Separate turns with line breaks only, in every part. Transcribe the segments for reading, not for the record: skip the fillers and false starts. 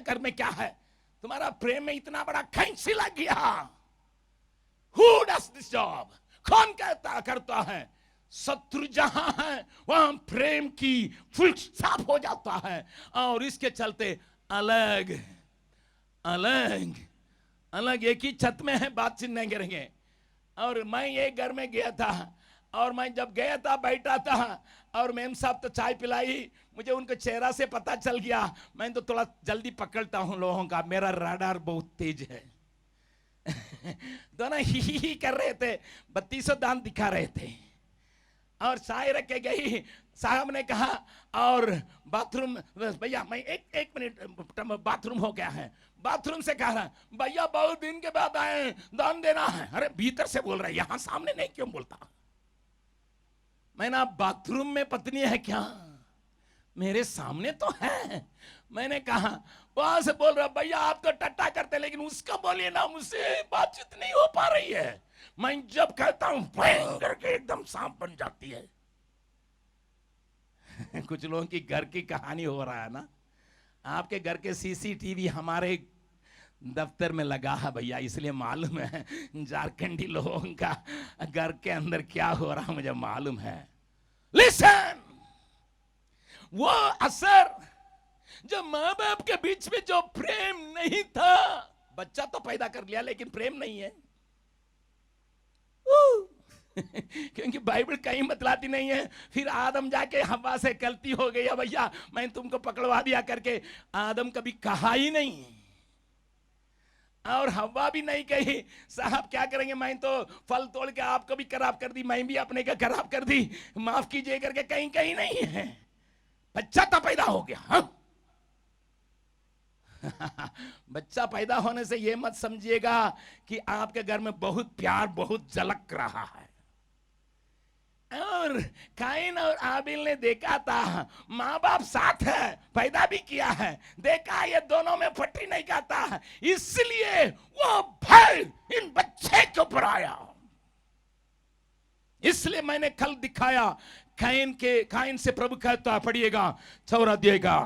घर में क्या है? तुम्हारा प्रेम में इतना बड़ा कैंची लग गया। Who does this job? कौन करता है? शत्रु जहां है वहां प्रेम की फुल स्टॉप हो जाता है, और इसके चलते अलग अलग अलग एक ही छत में है, बातचीत नहीं करेंगे। और मैं एक घर में गया था, और मैं जब गया था बैठा था, और मैम साहब तो चाय पिलाई, मुझे उनके चेहरा से पता चल गया। मैं तो थोड़ा जल्दी पकड़ता हूं लोगों का, मेरा रडार बहुत तेज है। दोनों ही कर रहे थे, 3200 दांत दिखा रहे थे, और चाय रख के गई। साहब ने कहा और बाथरूम, भैया मैं एक मिनट, बाथरूम हो गया है। बाथरूम से कह रहा है, भैया बहुत दिन के बाद आए, दान देना है। अरे भीतर से बोल रहा है, यहां सामने नहीं क्यों बोलता? मैंने, बाथरूम में पत्नी है क्या? मेरे सामने तो है। मैंने कहा, वहां से बोल रहा, भैया आप तो टट्टा करते, लेकिन उसका बोलिए ना, मुझसे बातचीत नहीं हो पा रही है। मैं जब कहता हूं भयंकर के एकदम सांप बन जाती है। कुछ लोगों की घर की कहानी हो रहा है ना। आपके घर के सीसीटीवी हमारे दफ्तर में लगा है भैया, इसलिए मालूम है झारखंडी लोगों का घर के अंदर क्या हो रहा मुझे मालूम है। लिसन, वो असर जो माँ बाप के बीच में जो प्रेम नहीं था, बच्चा तो पैदा कर लिया लेकिन प्रेम नहीं है। क्योंकि बाइबल कहीं बतलाती नहीं है। फिर आदम जाके हवा से गलती हो गई, भैया मैं तुमको पकड़वा दिया करके, आदम कभी कहा ही नहीं, और हवा भी नहीं कही साहब क्या करेंगे, मैं तो फल तोड़ के आपको भी खराब कर दी, मैं भी अपने का खराब कर दी, माफ कीजिए करके, कहीं कहीं नहीं है। बच्चा तो पैदा हो गया। हाँ? बच्चा पैदा होने से यह मत समझिएगा कि आपके घर में बहुत प्यार बहुत झलक रहा है। और काइन और आबिल ने देखा था, माँ बाप साथ है, पैदा भी किया है, देखा ये दोनों में फटी नहीं खाता, इसलिए वो भय इन बच्चे के ऊपर आया। इसलिए मैंने कल दिखाया, काइन से प्रभु कहता, पढ़िएगा 4 अध्याय का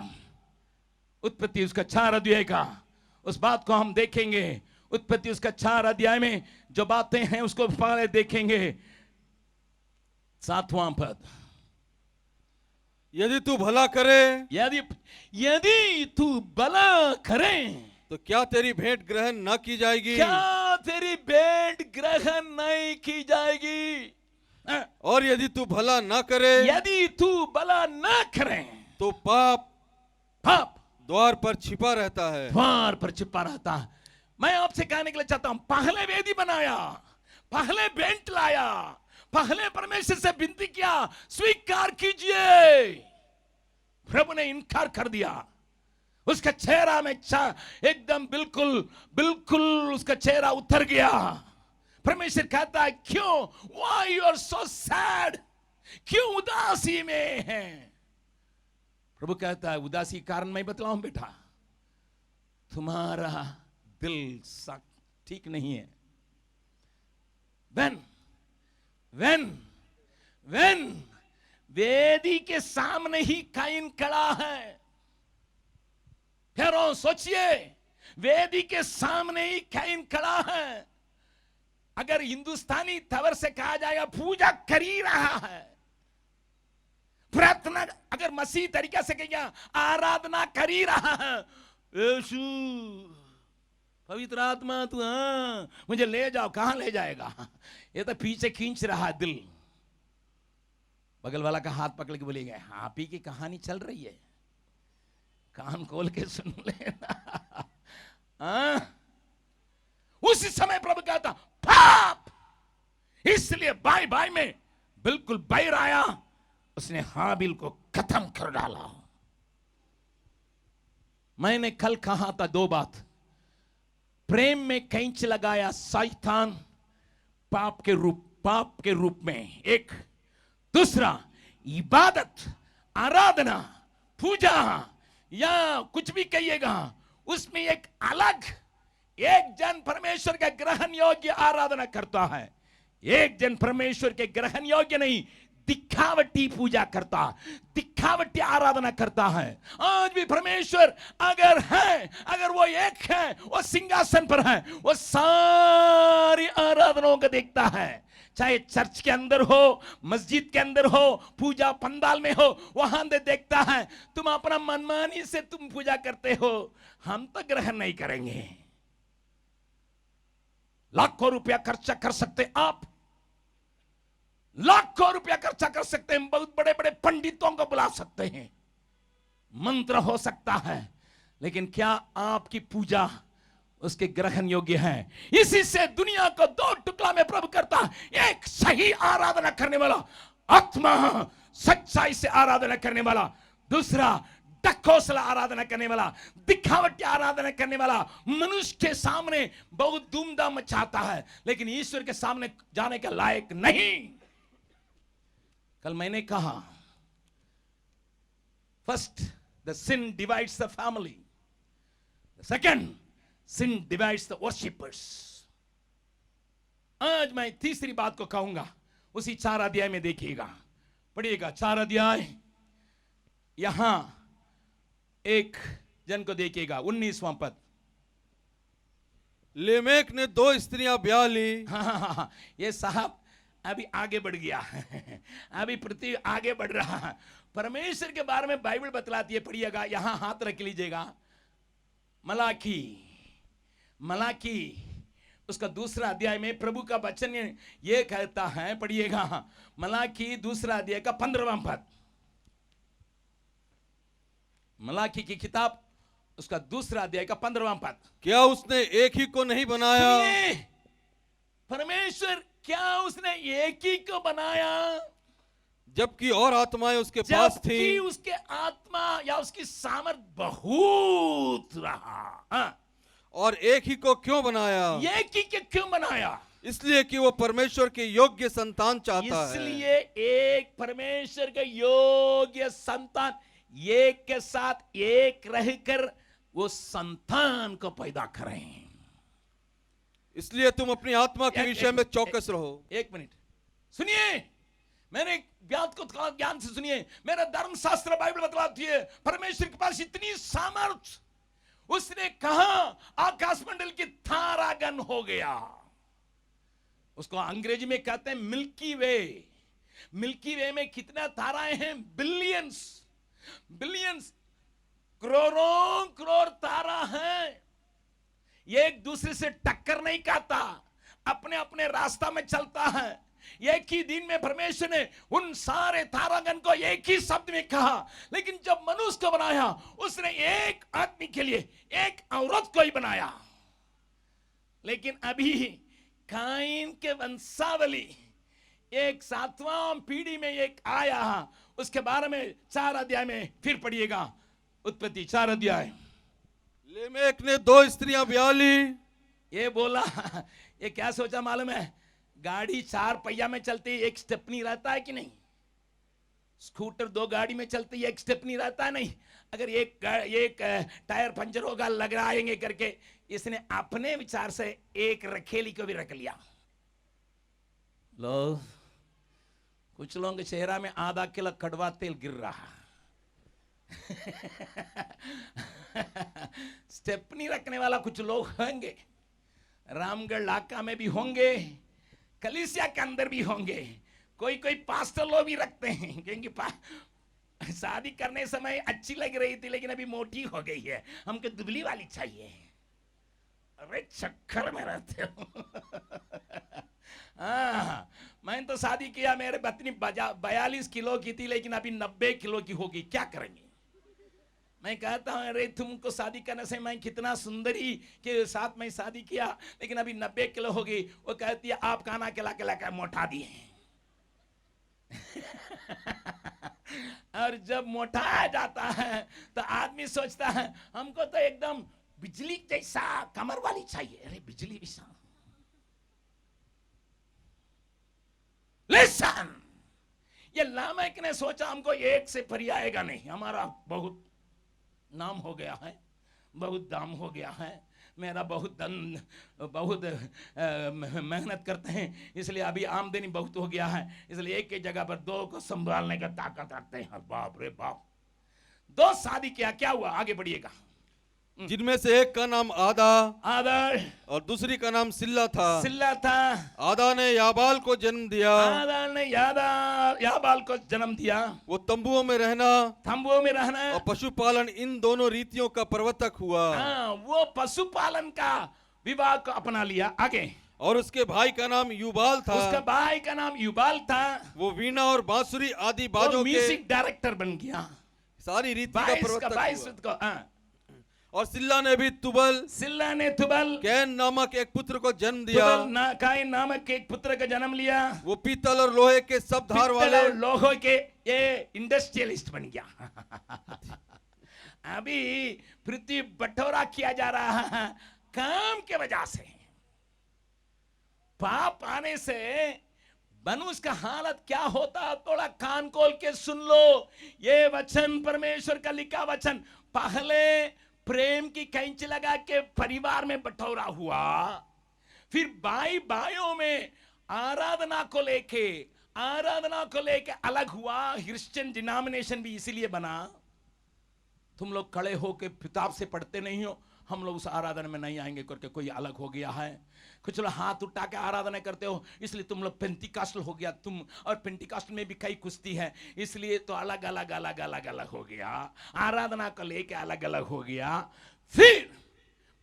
उत्पत्ति, उसका 4 अध्याय का, उस बात को हम देखेंगे। उत्पत्ति उसका 4 अध्याय में जो बातें हैं उसको पहले देखेंगे। 7वां पद,
यदि तू भला करे,
यदि तू भला करे
तो क्या तेरी भेंट ग्रहण न की जाएगी?
क्या तेरी भेंट ग्रहण नहीं की जाएगी?
और यदि तू भला न करे,
यदि तू भला न करे
तो पाप द्वार पर छिपा रहता है।
द्वार पर छिपा रहता है। मैं आपसे कहने के लिए चाहता हूं, पहले वेदी बनाया, पहले भेंट लाया, पहले परमेश्वर से विनती किया, स्वीकार कीजिए। प्रभु ने इनकार कर दिया। उसका चेहरा में एकदम बिल्कुल उसका चेहरा उतर गया। परमेश्वर कहता है, क्यों, why you are so sad? क्यों उदासी में है? प्रभु कहता है, उदासी कारण मैं बतलाऊं बेटा, तुम्हारा दिल ठीक नहीं है। when वेदी के सामने ही काइन खड़ा है। फिर सोचिए, वेदी के सामने ही काइन खड़ा है। अगर हिंदुस्तानी तवर से कहा जाएगा, पूजा कर ही रहा है, प्रार्थना, अगर मसीह तरीका से कहेगा आराधना कर ही रहा है। यीशु पवित्र आत्मा तू, हाँ मुझे ले जाओ, कहां ले जाएगा? ये तो पीछे खींच रहा है दिल। बगल वाला का हाथ पकड़ के बोलेंगे, आप ही की कहानी चल रही है, कान खोल के सुन लेना। उसी समय प्रभु कहता, पाप, इसलिए भाई भाई में बिल्कुल बैर आया, उसने हाबिल को खत्म कर डाला। मैंने कल कहा था 2 बात, प्रेम में कैंच लगाया शैतान पाप के रूप में, एक, दूसरा इबादत, आराधना, पूजा या कुछ भी कहिएगा, उसमें एक अलग, एक जन परमेश्वर का ग्रहण योग्य आराधना करता है, एक जन परमेश्वर के ग्रहण योग्य नहीं, दिखावटी पूजा करता, दिखावटी आराधना करता है। आज भी परमेश्वर अगर है, अगर वो एक है, वो सिंहासन पर है, वो सारी आराधनाओं को देखता है। चाहे चर्च के अंदर हो, मस्जिद के अंदर हो, पूजा पंडाल में हो, वहां दे देखता है। तुम अपना मनमानी से तुम पूजा करते हो, हम तो ग्रहण नहीं करेंगे। लाखों रुपया खर्चा कर सकते आप, लाखों रुपया खर्चा कर सकते हैं, बहुत बड़े बड़े पंडितों को बुला सकते हैं, मंत्र हो सकता है, लेकिन क्या आपकी पूजा उसके ग्रहण योग्य है? इसी से दुनिया को दो टुकड़ा में प्रभु करता है। एक सही आराधना करने वाला, आत्मा सच्चाई से आराधना करने वाला, दूसरा डकोसला आराधना करने वाला, दिखावटी आराधना करने वाला। मनुष्य के सामने बहुत धूमधाम मचाता है, लेकिन ईश्वर के सामने जाने के लायक नहीं। कल मैंने कहा, first the sin divides the family, second sin divides the worshippers। आज मैं तीसरी बात को कहूंगा, उसी 4 अध्याय में देखिएगा, पढ़िएगा 4 अध्याय। यहां एक जन को देखिएगा, 19वां पद।
लेमेक ने 2 स्त्रियां ब्याह ली।
हाँ, ये साहब अभी आगे बढ़ गया अभी पृथ्वी आगे बढ़ रहा है। परमेश्वर के बारे में बाइबल बतलाती है, पढ़िएगा, यहां हाथ रख लीजिएगा। मलाकी उसका 2 अध्याय में प्रभु का वचन ये कहता है, पढ़िएगा, मलाकी 2 अध्याय का 15वां पद। मलाकी की किताब उसका 2 अध्याय का 15वां पद।
क्या उसने एक ही को नहीं बनाया?
परमेश्वर क्या उसने एक ही को बनाया?
जबकि और आत्माएं उसके पास थी।
उसके आत्मा या उसकी सामर्थ बहुत रहा। हाँ।
और एक ही को क्यों बनाया?
एक ही के क्यों बनाया?
इसलिए कि वो परमेश्वर के योग्य संतान चाहता है।
इसलिए एक परमेश्वर के योग्य संतान एक के साथ एक रहकर वो संतान को पैदा करें।
इसलिए तुम अपनी आत्मा के विषय में चौकस रहो।
1 मिनट सुनिए, मैंने ज्ञान से सुनिए। मेरा धर्मशास्त्र बाइबल बतलाती है, परमेश्वर के पास इतनी सामर्थ, उसने कहा आकाश मंडल की तारागण हो गया। उसको अंग्रेजी में कहते हैं मिल्की वे। मिल्की वे में कितना ताराएं हैं? बिलियंस, करोड़ों करोड़ तारा हैं। ये एक दूसरे से टक्कर नहीं खाता, अपने अपने रास्ता में चलता है। एक ही दिन में परमेश्वर ने उन सारे तारागण को एक ही शब्द में कहा, लेकिन जब मनुष्य को बनाया, उसने एक आदमी के लिए एक औरत को ही बनाया। लेकिन अभी काइन के वंशावली एक 7वां पीढ़ी में एक आया, उसके बारे में 4 अध्याय में फिर पढ़िएगा, उत्पत्ति 4 अध्याय।
लेमेक ने 2 स्त्रियां ब्याह ली।
ये बोला, ये क्या सोचा मालूम है? गाड़ी 4 पहिया में चलती, एक स्टेपनी रहता है कि नहीं? स्कूटर 2 गाड़ी में चलती है, एक स्टेपनी रहता है नहीं? अगर एक टायर पंचर होगा लगाएंगे करके, इसने अपने विचार से एक रखेली को भी रख लिया। लो, कुछ लोगों के चेहरा में आधा किलो कड़वा तेल गिर रहा स्टेपनी रखने वाला कुछ लोग होंगे, रामगढ़ इलाका में भी होंगे, कलीसिया के अंदर भी होंगे, कोई पास्टर लोग भी रखते हैं, क्योंकि शादी करने समय अच्छी लग रही थी, लेकिन अभी मोटी हो गई है, हमको दुबली वाली चाहिए। अरे चक्कर में रहते हो हाँ, मैंने तो शादी किया, मेरे पत्नी 42 किलो की थी, लेकिन अभी 90 किलो की होगी, क्या करेंगे? मैं कहता हूं, अरे तुमको शादी करने से मैं कितना सुंदरी के साथ मैं शादी किया, लेकिन अभी 90 किलो होगी। वो कहती है आप खाना खिला मोटा दिए और जब मोटा जाता है तो आदमी सोचता है हमको तो एकदम बिजली जैसा कमर वाली चाहिए। अरे बिजली जैसा, लिसन, ये लामेक ने सोचा हमको एक से परी आएगा नहीं, हमारा बहुत नाम हो गया है, बहुत दाम हो गया है, मेरा बहुत मेहनत करते हैं, इसलिए अभी आमदनी बहुत हो गया है, इसलिए एक ही जगह पर दो को संभालने का ताकत रखते हैं। बाप रे बाप, दो शादी किया, क्या हुआ? आगे बढ़िएगा।
जिनमें से एक का नाम आदा
आदर
और दूसरी का नाम सिल्ला था।
सिल्ला था।
आदा ने याबाल को जन्म दिया।
आदर ने याबाल को जन्म दिया।
वो तंबुओं में रहना,
तंबुओं में रहना
और पशुपालन, इन दोनों रीतियों का प्रवर्तक हुआ।
वो पशुपालन का विभाग को अपना लिया। आगे।
और उसके भाई का नाम युबाल था।
उसका भाई का नाम युबाल था।
वो वीणा और बांसुरी आदि बाजों के
म्यूजिक डायरेक्टर बन गया।
सारी रीति का प्रवर्तक हुआ।
को
और सिल्ला ने भी तुबल कैन नामक एक पुत्र को जन्म दिया।
काइन नामक एक पुत्र का जन्म लिया।
वो पीतल और लोहे के सब धार वाले,
लोहे के ये इंडस्ट्रियलिस्ट बन गया। अभी पृथ्वी बटोरा किया जा रहा है काम के वजह से। पाप आने से मनुष्य का हालत क्या होता, थोड़ा कान खोल के सुन लो। ये वचन परमेश्वर का लिखा वचन। पहले प्रेम की कैंची लगा के परिवार में बटोरा हुआ, फिर भाइयों में आराधना को लेके अलग हुआ। क्रिश्चियन डिनोमिनेशन भी इसीलिए बना। तुम लोग खड़े होके किताब से पढ़ते नहीं हो, हम लोग उस आराधना में नहीं आएंगे करके कोई अलग हो गया है। कुछ लोग हाथ उठा के आराधना करते हो, इसलिए तुम लोग पेंटिकास्टल हो गया तुम, और पेंटिकास्टल में भी कई कुश्ती है, इसलिए तो अलग अलग हो गया। आराधना को लेके अलग अलग हो गया। फिर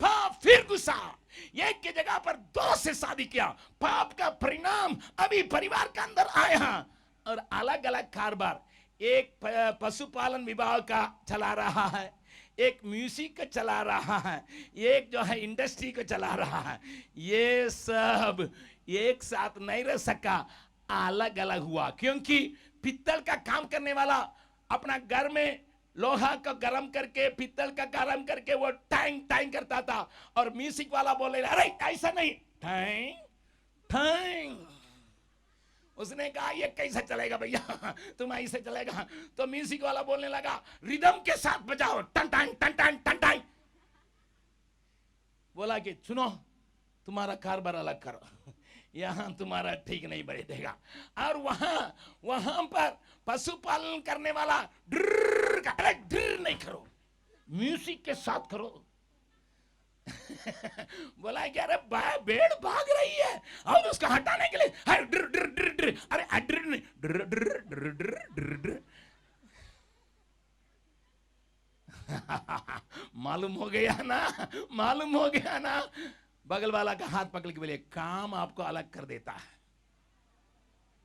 पाप फिर गुस्सा, एक की जगह पर दो से शादी किया। पाप का परिणाम अभी परिवार के अंदर आया और अलग अलग कारोबार। एक पशुपालन विभाग का चला रहा है, एक म्यूजिक को चला रहा है, एक जो है इंडस्ट्री को चला रहा है। ये सब एक साथ नहीं रह सका, अलग अलग हुआ। क्योंकि पित्तल का काम करने वाला अपना घर में लोहा का गरम करके, पित्तल का गरम करके वो टाइम टाइम करता था, और म्यूजिक वाला बोले अरे ऐसा नहीं, टाइम टाइम। उसने कहा ये कैसे चलेगा भैया, तुम ऐसे चलेगा? तो म्यूजिक वाला बोलने लगा रिदम के साथ बजाओ, टन टन टन टन टन टन। बोला कि सुनो, तुम्हारा कारोबार अलग करो, यहां तुम्हारा ठीक नहीं बैठेगा। और वहां पर पशुपालन करने वाला ड्र नहीं करो, म्यूजिक के साथ करो। बोला कि अरे भेड़ भाग रही है और उसको हटाने के लिए ड्र ड्र ड्र ड्र, अरे ड्र नहीं, ड्र ड्र ड्र ड्र ड्र। मालूम हो गया ना। बगल वाला का हाथ पकड़ के बोले काम आपको अलग कर देता है।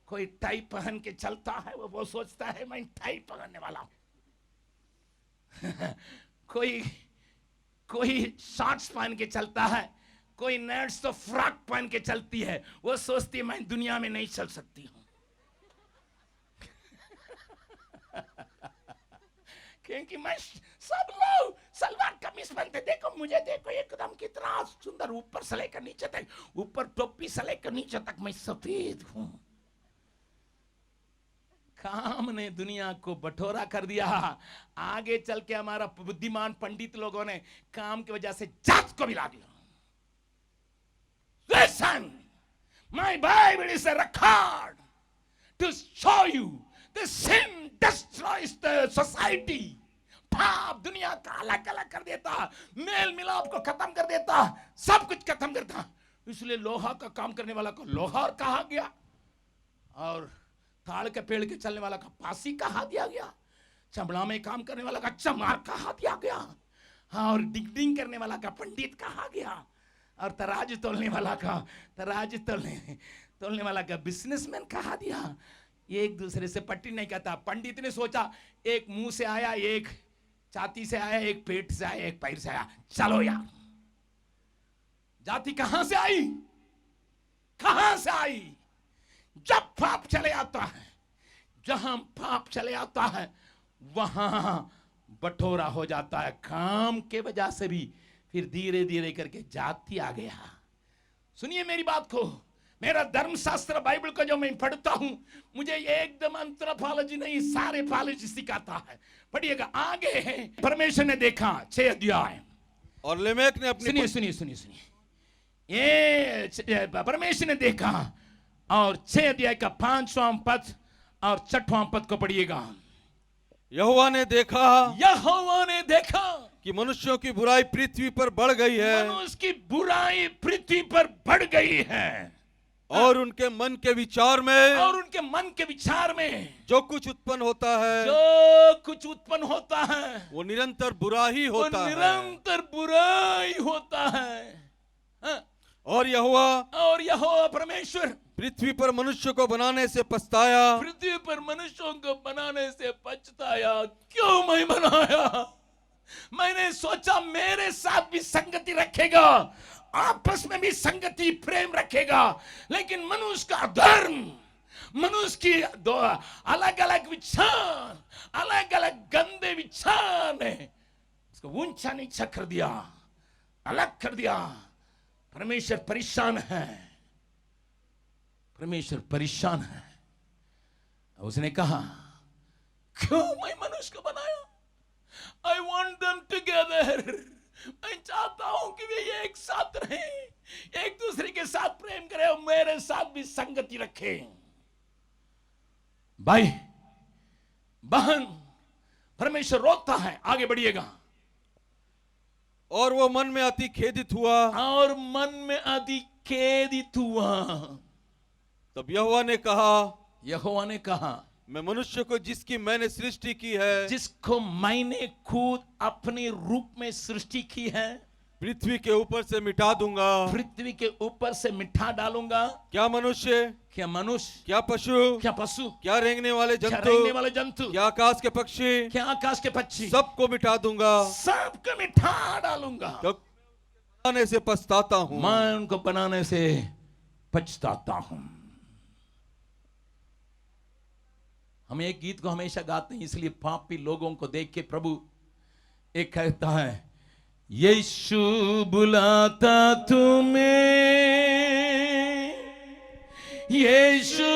कोई टाई पहन के चलता है, वो सोचता है मैं टाई पहनने वाला हूं। कोई शॉर्ट्स पहन के चलता है, कोई नर्स तो फ्रॉक पहन के चलती है, वो सोचती है मैं दुनिया में नहीं चल सकती हूं। क्योंकि मैं सब लोग सलवार कमीज पहनते, देखो मुझे, देखो एकदम कितना सुंदर, ऊपर से लेकर नीचे तक, ऊपर टोपी से लेकर नीचे तक मैं सफेद हूं। काम ने दुनिया को बटोरा कर दिया। आगे चल के हमारा बुद्धिमान पंडित लोगों ने काम की वजह से जात को मिला दिया। Listen, my Bible is a record to show you the sin destroys the society. पाप दुनिया का अलग अलग कर देता, मेल मिलाप को खत्म कर देता, सब कुछ खत्म करता। इसलिए लोहा का काम करने वाला को लोहार कहा गया, और ताड़ के पेड़ के चलने वाला का पासी कहा दिया गया, चमड़ा में काम करने वाला का चमार कहा दिया गया, और डिगडिंग करने वाला का पंडित कहा गया, और तराजू तोलने वाला का तोलने वाला का बिजनेसमैन कहा दिया। एक दूसरे से पट्टी नहीं करता। पंडित ने सोचा एक मुंह से आया, एक छाती से आया, एक पेट से आया, एक पैर से आया, चलो यार। जाति कहां से आई? जब पाप चले आता है, जहां पाप चले आता है वहां बटोरा हो जाता है। काम के वजह से भी फिर धीरे धीरे करके जाति आ गया। सुनिए मेरी बात को, मेरा धर्मशास्त्र बाइबल का जो मैं पढ़ता हूं, मुझे एकदम एंथ्रोपोलॉजी नहीं, सारे पॉलॉजी सिखाता है। पढ़िएगा आगे है। परमेश्वर ने देखा 6 अध्याय,
और लेमेक ने अपनी
सुनिए सुनिए सुनिए सुनिए, ये परमेश्वर ने देखा, और 6 अध्याय का 5वां पद और 6वां पद को पढ़िएगा।
यहोवा ने देखा
यहोवा ने देखा
कि मनुष्यों की बुराई पृथ्वी पर बढ़ गई है,
मनुष्य की बुराई पृथ्वी पर बढ़ गई है,
और उनके मन के विचार में,
और उनके मन के विचार में
जो कुछ उत्पन्न होता है,
जो कुछ उत्पन्न होता है,
वो निरंतर बुरा ही
वो
होता है।
निरंतर बुराई होता है। हाँ?
और
यहोवा परमेश्वर
पृथ्वी पर मनुष्य को बनाने से पछताया,
पृथ्वी पर मनुष्यों को बनाने से पछताया। क्यों मैं बनाया? मैंने सोचा मेरे साथ भी संगति रखेगा, आपस में भी संगति प्रेम रखेगा, लेकिन मनुष्य का धर्म, मनुष्य की दो अलग अलग विचार, अलग अलग गंदे विचार ने उसको ऊंचा नीचा कर दिया, अलग कर दिया। परमेश्वर परेशान है, परमेश्वर परेशान है। उसने कहा क्यों मैं मनुष्य को बनाया? I want them together. मैं चाहता हूं कि वे एक साथ रहें, एक दूसरे के साथ प्रेम करें और मेरे साथ भी संगति रखें। भाई बहन, परमेश्वर रोकता है, आगे बढ़िएगा।
और वो मन में अति खेदित हुआ,
और मन में अति खेदित हुआ।
तब यहोवा ने कहा, मैं मनुष्य को जिसकी मैंने सृष्टि की है,
जिसको मैंने खुद अपने रूप में सृष्टि की है,
पृथ्वी के ऊपर से मिटा दूंगा,
पृथ्वी के ऊपर से मिटा डालूंगा।
क्या मनुष्य,
क्या मनुष्य,
क्या पशु,
क्या पशु,
क्या रेंगने वाले
क्या
जंतु,
रेंगने वाले जंतु,
क्या आकाश के पक्षी,
क्या आकाश के पक्षी,
सबको मिटा दूंगा,
सबको मिटा डालूंगा।
तो बनाने से पछताता हूं,
मैं उनको बनाने से पछताता हूं। हम एक गीत को हमेशा गाते हैं, इसलिए पापी लोगों को देख के प्रभु एक कहता है, यीशु बुलाता तुम्हें, यीशु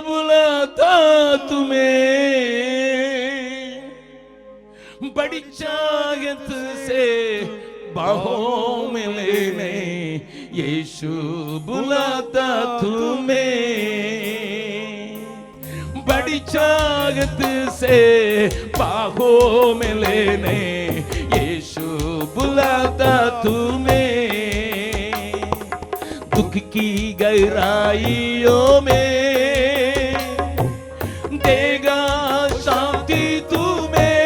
बुलाता तुम्हें, बड़ी चाहत से बाहों में लेने, यीशु बुलाता तुम्हें, बड़ी चाहत से बाहों में लेने, यीशु बुलाता तुम्हें। दुख की गहराइयों में देगा शांति तुम्हें,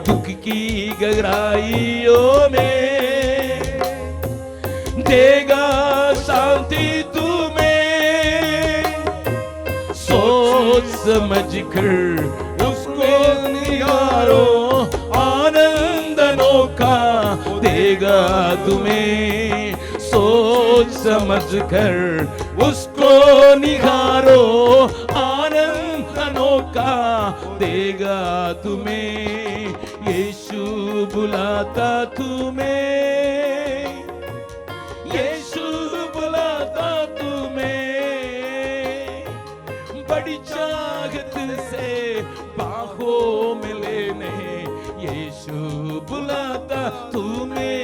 दुख की गहराइयों में देगा शांति तुम्हें। सोच समझ कर उसको निहारो, आनंद अनोखा देगा तुम्हें। सोच समझ कर उसको निहारो, आनंद अनोखा देगा तुम्हें। यीशु बुलाता तुम्हें, यीशु बुलाता तुम्हें, बड़ी चाहत से बाहों में लेने, यीशु बुलाता तुम्हें,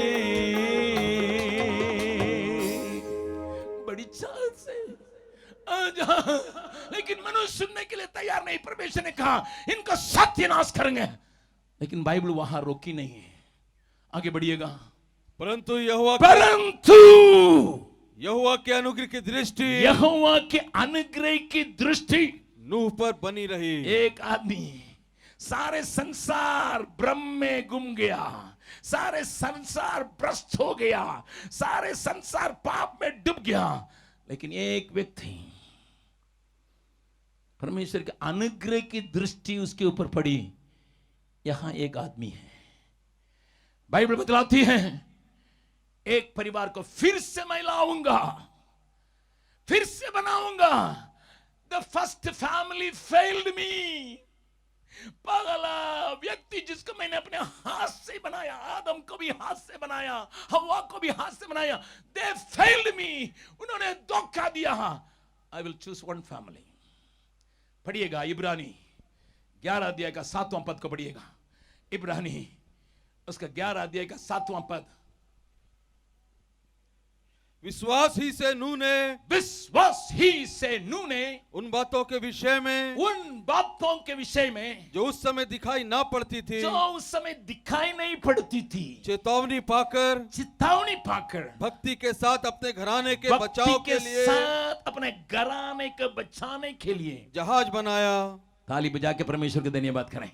बड़ी चाहत से। लेकिन मनुष्य सुनने के लिए तैयार नहीं। परमेश्वर ने कहा इनका सत्यानाश करेंगे, लेकिन बाइबल वहां रोकी नहीं है। आगे बढ़िएगा।
परंतु यहोवा के अनुग्रह की दृष्टि,
यहोवा के अनुग्रह की दृष्टि
नूह पर बनी रही।
एक आदमी सारे संसार भ्रम में गुम गया, सारे संसार भ्रष्ट हो गया, सारे संसार पाप में डूब गया, लेकिन एक व्यक्ति परमेश्वर के अनुग्रह की दृष्टि उसके ऊपर पड़ी। यहां एक आदमी है। बाइबल बतलाती है एक परिवार को फिर से मैं लाऊंगा, फिर से बनाऊंगा। द फर्स्ट फैमिली फेल्ड मी। पगला व्यक्ति जिसको मैंने अपने हाथ से बनाया, आदम को भी हाथ से बनाया, हवा को भी हाथ से बनाया, दे फेल्ड मी। उन्होंने धोखा दिया। I will choose one family. पढ़िएगा इब्रानी 11 अध्याय का 7वां पद को पढ़िएगा। इब्रानी उसका 11 अध्याय का 7वां पद।
विश्वास ही से नूह ने
उन
उन बातों के विषय में जो उस समय दिखाई ना पड़ती थी,
जो उस समय दिखाई नहीं पड़ती थी,
चेतावनी पाकर भक्ति के साथ अपने घराने के बचाव के लिए
साथ अपने घराने को बचाने के लिए
जहाज बनाया।
ताली बजा के परमेश्वर के धन्यवाद करें।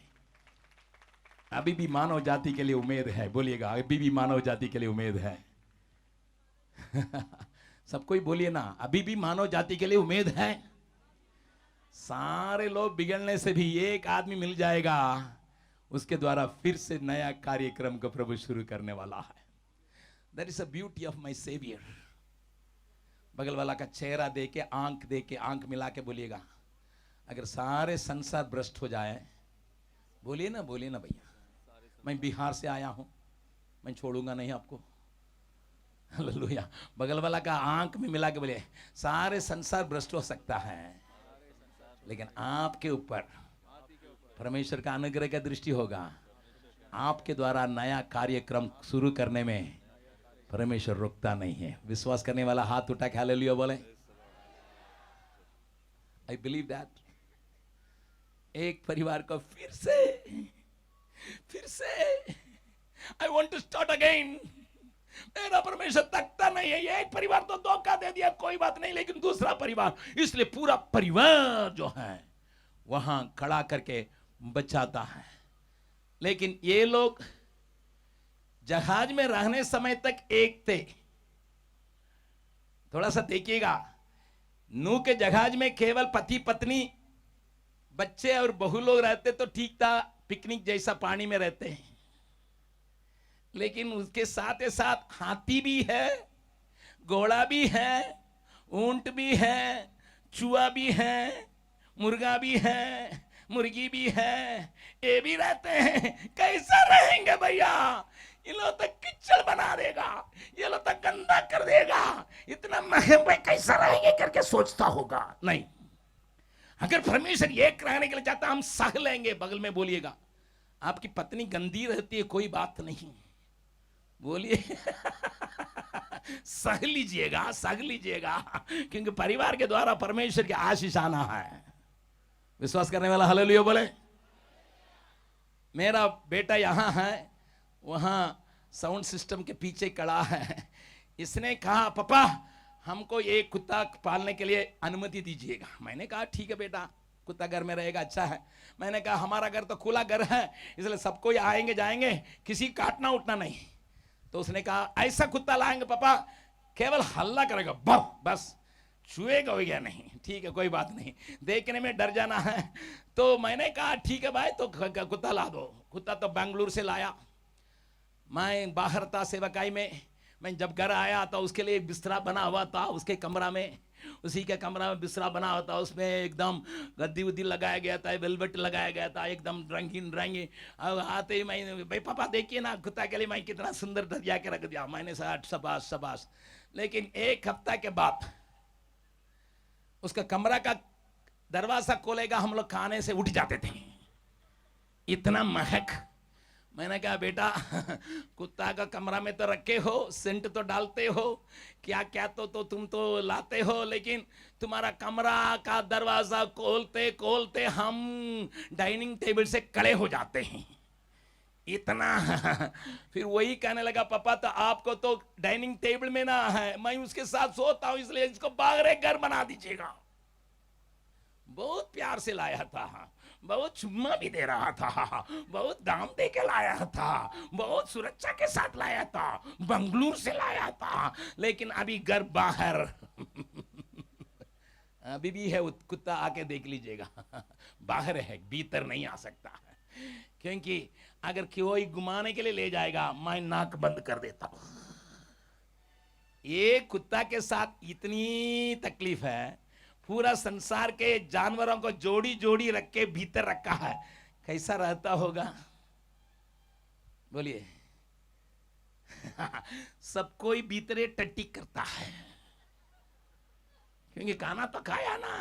अभी भी मानव जाति के लिए उम्मीद है, बोलिएगा अभी भी मानव जाति के लिए उम्मीद है। सबको ही बोलिए ना, अभी भी मानव जाति के लिए उम्मीद है। सारे लोग बिगड़ने से भी एक आदमी मिल जाएगा, उसके द्वारा फिर से नया कार्यक्रम को प्रभु शुरू करने वाला है। That is a beauty of my saviour. बगल वाला का चेहरा देके, आंख देके, आंख मिला के बोलिएगा, अगर सारे संसार भ्रष्ट हो जाए, बोलिए ना भैया, मैं बिहार से आया हूं, मैं छोड़ूंगा नहीं आपको। हालेलुया। बगल वाला का आंख में मिला के बोले, सारे संसार भ्रष्ट हो सकता है, लेकिन आपके ऊपर परमेश्वर का अनुग्रह का दृष्टि होगा। आपके द्वारा नया कार्यक्रम शुरू करने में परमेश्वर रुकता नहीं है। विश्वास करने वाला हाथ उठा के हालेलुया बोले। I believe that. एक परिवार को फिर से I want to start again. मेरा परमेश्वर तकता नहीं है। एक परिवार तो धोखा दे दिया, कोई बात नहीं, लेकिन दूसरा परिवार, इसलिए पूरा परिवार जो है वहां खड़ा करके बचाता है। लेकिन ये लोग जहाज में रहने समय तक एक थे। थोड़ा सा देखिएगा, नूह के जहाज में केवल पति पत्नी बच्चे और बहू लोग रहते तो ठीक था, पिकनिक जैसा पानी में रहते हैं। लेकिन उसके साथ ही साथ हाथी भी है, घोड़ा भी है, ऊंट भी है, चूहा भी है, मुर्गा भी है, मुर्गी भी है, ये भी रहते हैं। कैसा रहेंगे भैया? ये लोग तो किचड़ बना देगा, ये लोग तो गंदा कर देगा, इतना महंगा भाई कैसा रहेंगे करके सोचता होगा। नहीं, अगर परमेश्वर ये कराने के लिए चाहता, हम सह लेंगे। बगल में बोलिएगा, आपकी पत्नी गंदी रहती है, कोई बात नहीं, बोलिए सह लीजिएगा, क्योंकि परिवार के द्वारा परमेश्वर की आशीष आना है। विश्वास करने वाला हालेलुया बोले। मेरा बेटा यहां है, वहां साउंड सिस्टम के पीछे खड़ा है। इसने कहा, पापा हमको एक कुत्ता पालने के लिए अनुमति दीजिएगा। मैंने कहा ठीक है बेटा, कुत्ता घर में रहेगा, अच्छा है। मैंने कहा हमारा घर तो खुला घर है, इसलिए सबको आएंगे जाएंगे, किसी काटना उठना नहीं। तो उसने कहा ऐसा कुत्ता लाएंगे पापा, केवल हल्ला करेगा, बस छुएगा हो गया नहीं। ठीक है, कोई बात नहीं, देखने में डर जाना है। तो मैंने कहा ठीक है भाई, तो कुत्ता ला दो। कुत्ता तो बेंगलुरु से लाया। मैं बाहर था सेवकाई में। मैं जब घर आया तो उसके लिए एक बिस्तरा बना हुआ था उसके कमरा में, उसी के कमरा में बिस्तरा बना हुआ था, उसमें एकदम गद्दी उद्दी लगाया गया था, वेलवेट लगाया गया था, एकदम रंगीन। अब आते ही मैं, भाई पापा देखिए ना, कुत्ता के लिए मैं कितना सुंदर सजा के रख दिया। मैंने कहा शाबाश। लेकिन एक हफ्ता के बाद उसका कमरा का दरवाजा खोलेगा, हम लोग खाने से उठ जाते थे, इतना महक। मैंने कहा बेटा, कुत्ता का कमरा में तो रखे हो, सेंट तो डालते हो, क्या क्या तो तुम तो लाते हो, लेकिन तुम्हारा कमरा का दरवाजा खोलते खोलते हम डाइनिंग टेबल से खड़े हो जाते हैं, इतना। फिर वही कहने लगा, पापा तो आपको तो डाइनिंग टेबल में ना है, मैं उसके साथ सोता हूं, इसलिए इसको बाहर एक घर बना दीजिएगा। बहुत प्यार से लाया था, बहुत चुम्मा भी दे रहा था, बहुत दाम दे के लाया था, बहुत सुरक्षा के साथ लाया था, बेंगलुरु से लाया था। लेकिन अभी घर बाहर अभी भी है, कुत्ता आके देख लीजिएगा, बाहर है, भीतर नहीं आ सकता है। क्योंकि अगर कोई घुमाने के लिए ले जाएगा, मैं नाक बंद कर देता हूं। ये कुत्ता के साथ इतनी तकलीफ है, पूरा संसार के जानवरों को जोड़ी जोड़ी रख के भीतर रखा है, कैसा रहता होगा बोलिए। सब कोई भीतरे टट्टी करता है, क्योंकि खाना तो खाया ना।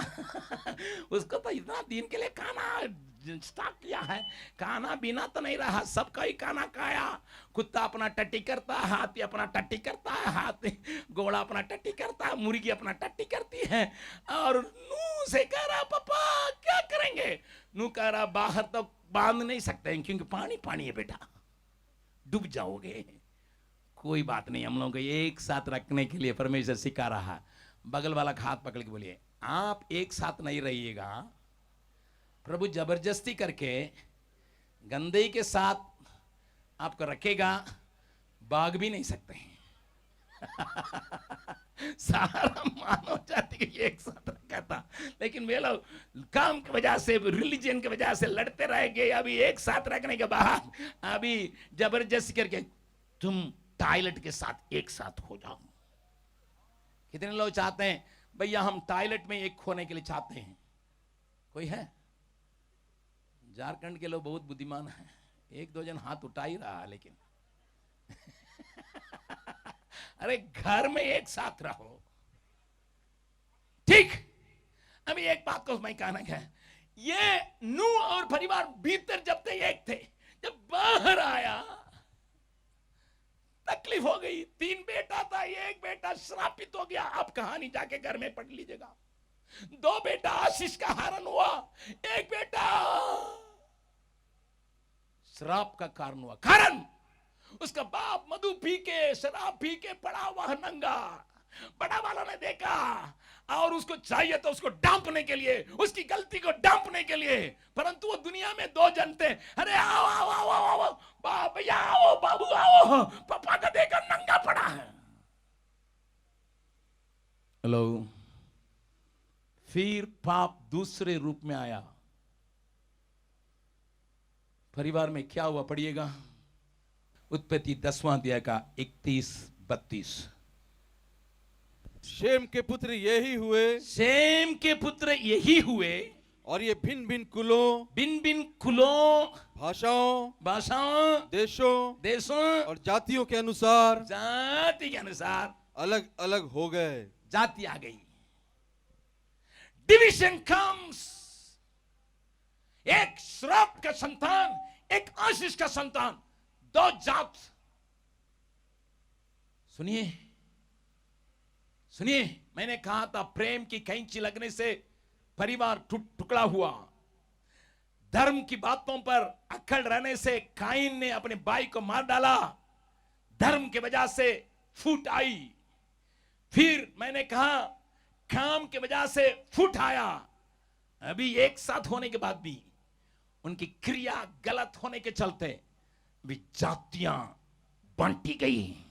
उसको तो इतना दिन के लिए खाना स्टॉक किया है, खाना बिना तो नहीं रहा, सबका ही खाना खाया। कुत्ता अपना टट्टी करता है, हाथी अपना टट्टी करता है, हाथी घोड़ा अपना टट्टी करता है, मुर्गी अपना टट्टी करती है। और नू से कह रहा पापा क्या करेंगे, नू कह रहा बाहर तो बांध नहीं सकते हैं क्योंकि पानी पानी है बेटा, डूब जाओगे। कोई बात नहीं, हम लोगों को एक साथ रखने के लिए परमेश्वर सिखा रहा है। बगल वाला का हाथ पकड़ के बोलिए आप एक साथ नहीं रहिएगा। प्रभु जबरदस्ती करके गंदगी के साथ आपको रखेगा, भाग भी नहीं सकते हैं। सारा मानव जाति के एक साथ रखा था, लेकिन वे लोग काम की वजह से, रिलीजन की वजह से लड़ते रह गए। अभी एक साथ रखने के बाद अभी जबरदस्ती करके तुम टॉयलेट के साथ एक साथ हो जाओ। कितने लोग चाहते हैं भैया हम टॉयलेट में एक होने के लिए चाहते हैं? कोई है? झारखंड के लोग बहुत बुद्धिमान हैं, एक दो जन हाथ उठा ही रहा है, लेकिन अरे घर में एक साथ रहो, ठीक। अभी एक बात को मैं कहना है, ये नूह और परिवार भीतर जब तक एक थे, जब बाहर आया तकलीफ हो गई। 3 बेटा था, एक बेटा श्रापित हो गया, आप कहानी जाके घर में पढ़ लीजिएगा। 2 बेटा आशीष का हरण हुआ, एक बेटा श्राप का कारण हुआ। कारण उसका बाप मधु पी के, शराब पी के पड़ा हुआ नंगा। बड़ा वाला ने देखा और उसको चाहिए तो उसको डांपने के लिए, उसकी गलती को डांपने के लिए, परंतु वो दुनिया में 2 जन थे। अरे आओ आओ आओ आओ आओ भैया, आओ बाबू आओ, पापा का देखा नंगा पड़ा है। हेलो। फिर पाप दूसरे रूप में आया। परिवार में क्या हुआ पढ़िएगा, उत्पत्ति 10वां अध्याय का 31-32।
शेम के पुत्र यही हुए,
शेम के पुत्र यही हुए,
और ये भिन्न भिन्न कुलों, भाषाओं, देशों और जातियों के अनुसार,
जाति के अनुसार
अलग अलग हो गए।
जाति आ गई, डिविजन कम्स। एक श्राप का संतान, एक आशीष का संतान, 2 जात। सुनिए सुनिए, मैंने कहा था प्रेम की कैंची लगने से परिवार टुकड़ा हुआ। धर्म की बातों पर अकड़ रहने से काइन ने अपने भाई को मार डाला, धर्म की वजह से फूट आई। फिर मैंने कहा काम की वजह से फूट आया। अभी एक साथ होने के बाद भी उनकी क्रिया गलत होने के चलते भी जातियां बांटी गई,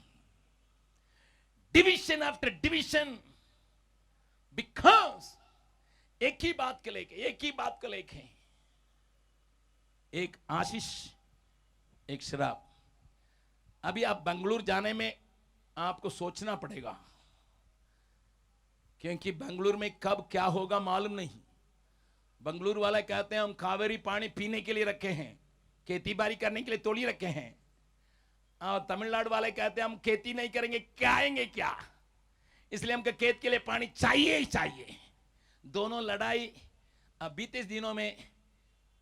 डिविजन आफ्टर डिविजन, बिकॉज एक ही बात को लेके एक आशीष, एक श्राप। अभी आप बेंगलुरु जाने में आपको सोचना पड़ेगा, क्योंकि बेंगलुरु में कब क्या होगा मालूम नहीं। बेंगलुरु वाले कहते हैं हम कावेरी पानी पीने के लिए रखे हैं, खेती बाड़ी करने के लिए तोड़ी रखे हैं। और तमिलनाडु वाले कहते हैं हम खेती नहीं करेंगे, खाएंगे क्या, इसलिए हमको खेत के लिए पानी चाहिए ही चाहिए। दोनों लड़ाई अब बीते दिनों में,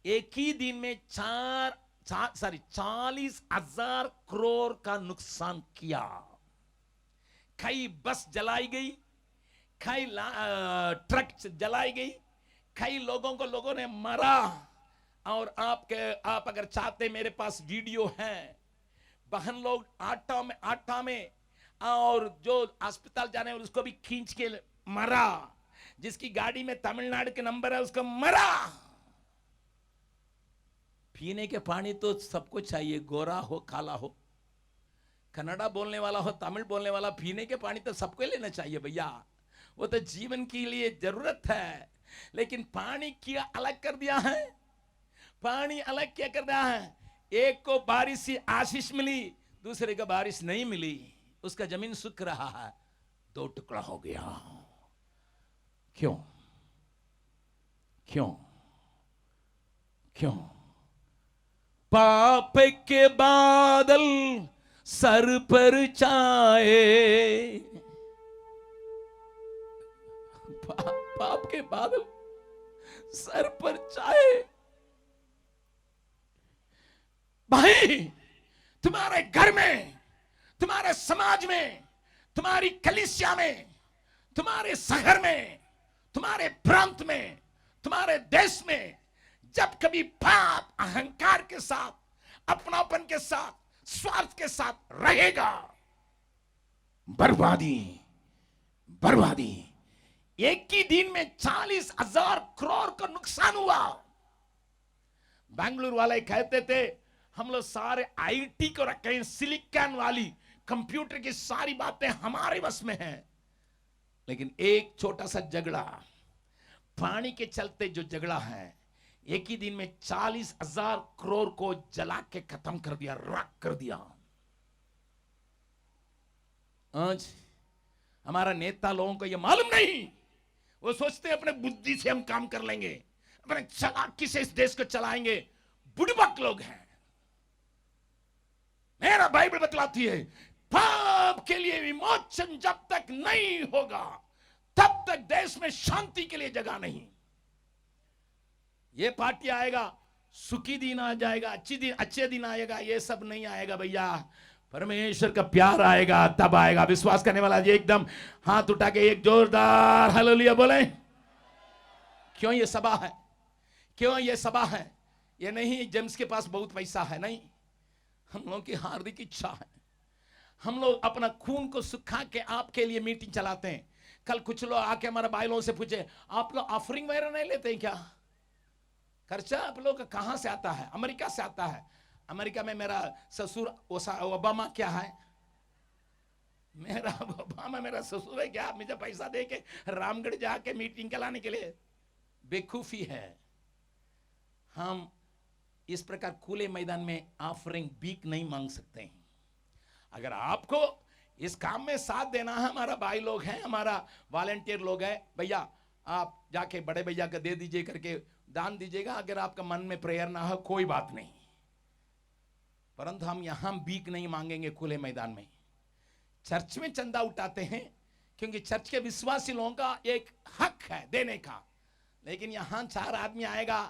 एक ही दिन में 40,000 करोड़ का नुकसान किया। कई बस जलाई गई, कई ट्रक जलाई गई, कई लोगों ने मारा। और आप अगर चाहते, मेरे पास वीडियो है, बहन लोग आटा में और जो अस्पताल जाने वाले उसको भी खींच के मरा, जिसकी गाड़ी में तमिलनाडु के नंबर है उसको मरा। पीने के पानी तो सबको चाहिए, गोरा हो काला हो, कन्नड़ा बोलने वाला हो, तमिल बोलने वाला, पीने के पानी तो सबको लेना चाहिए भैया, वो तो जीवन के लिए जरूरत है। लेकिन पानी क्या अलग कर दिया है, पानी अलग क्या कर दिया है। एक को बारिश से आशीष मिली, दूसरे को बारिश नहीं मिली, उसका जमीन सूख रहा है, 2 टुकड़ा हो गया। क्यों क्यों क्यों? पाप के बादल सर पर छाए, पाप के बादल सर पर छाए, भाई, तुम्हारे घर में, तुम्हारे समाज में, तुम्हारी कलीसिया में, तुम्हारे शहर में, तुम्हारे प्रांत में, तुम्हारे देश में जब कभी पाप अहंकार के साथ, अपनापन के साथ, स्वार्थ के साथ रहेगा, बर्बादी, बर्बादी। एक ही दिन में 40,000 करोड़ का नुकसान हुआ। बेंगलुरु वाले कहते थे हम लोग सारे आईटी को रखे हैं, सिलिकॉन वाली कंप्यूटर की सारी बातें हमारे बस में हैं। लेकिन एक छोटा सा झगड़ा, पानी के चलते जो झगड़ा है, एक ही दिन में 40,000 करोड़ को जला के खत्म कर दिया, राख कर दिया। आज हमारा नेता लोगों को यह मालूम नहीं, वो सोचते हैं अपने बुद्धि से हम काम कर लेंगे, अपने चालाकी से इस देश को चलाएंगे। बुड़बक लोग हैं। मेरा बाइबल बतलाती है पाप के लिए विमोचन जब तक नहीं होगा तब तक देश में शांति के लिए जगह नहीं। ये पार्टी आएगा, सुखी दिन आ जाएगा, अच्छे दिन आएगा, ये सब नहीं आएगा भैया। परमेश्वर का प्यार आएगा तब आएगा। विश्वास करने वाला ये एकदम हाथ उठा के एक जोरदार हालेलुया बोले। क्यों ये सभा है? क्यों ये सभा है? ये नहीं जेम्स के पास बहुत पैसा है, नहीं। हम लोगों की हार्दिक इच्छा है। हम लोग अपना खून को सुखा के आपके लिए मीटिंग चलाते हैं। कल कुछ लोग आके हमारे भाई लोगों से पूछे, आप लोग ऑफरिंग वगैरह नहीं लेते हैं क्या? खर्चा आप लोग का कहां से आता है? अमेरिका से आता है। अमेरिका में मेरा ससुर ओबामा क्या है? मेरा ओबामा मेरा ससुर है क्या? मुझे पैसा दे के रामगढ़ जाके मीटिंग कराने के लिए? बेवकूफी है। हम इस प्रकार खुले मैदान में ऑफरिंग भीख नहीं मांग सकते हैं। अगर आपको इस काम में साथ देना है, हमारा भाई लोग हैं, हमारा वॉलंटियर लोग हैं, भैया आप जाके बड़े भैया का दे दीजिए करके दान दीजिएगा। अगर आपका मन में प्रेयर ना हो कोई बात नहीं, परंतु हम यहां भीख नहीं मांगेंगे खुले मैदान में। चर्च में चंदा उठाते हैं क्योंकि चर्च के विश्वासी लोगों का एक हक है देने का। लेकिन यहां 4 आदमी आएगा,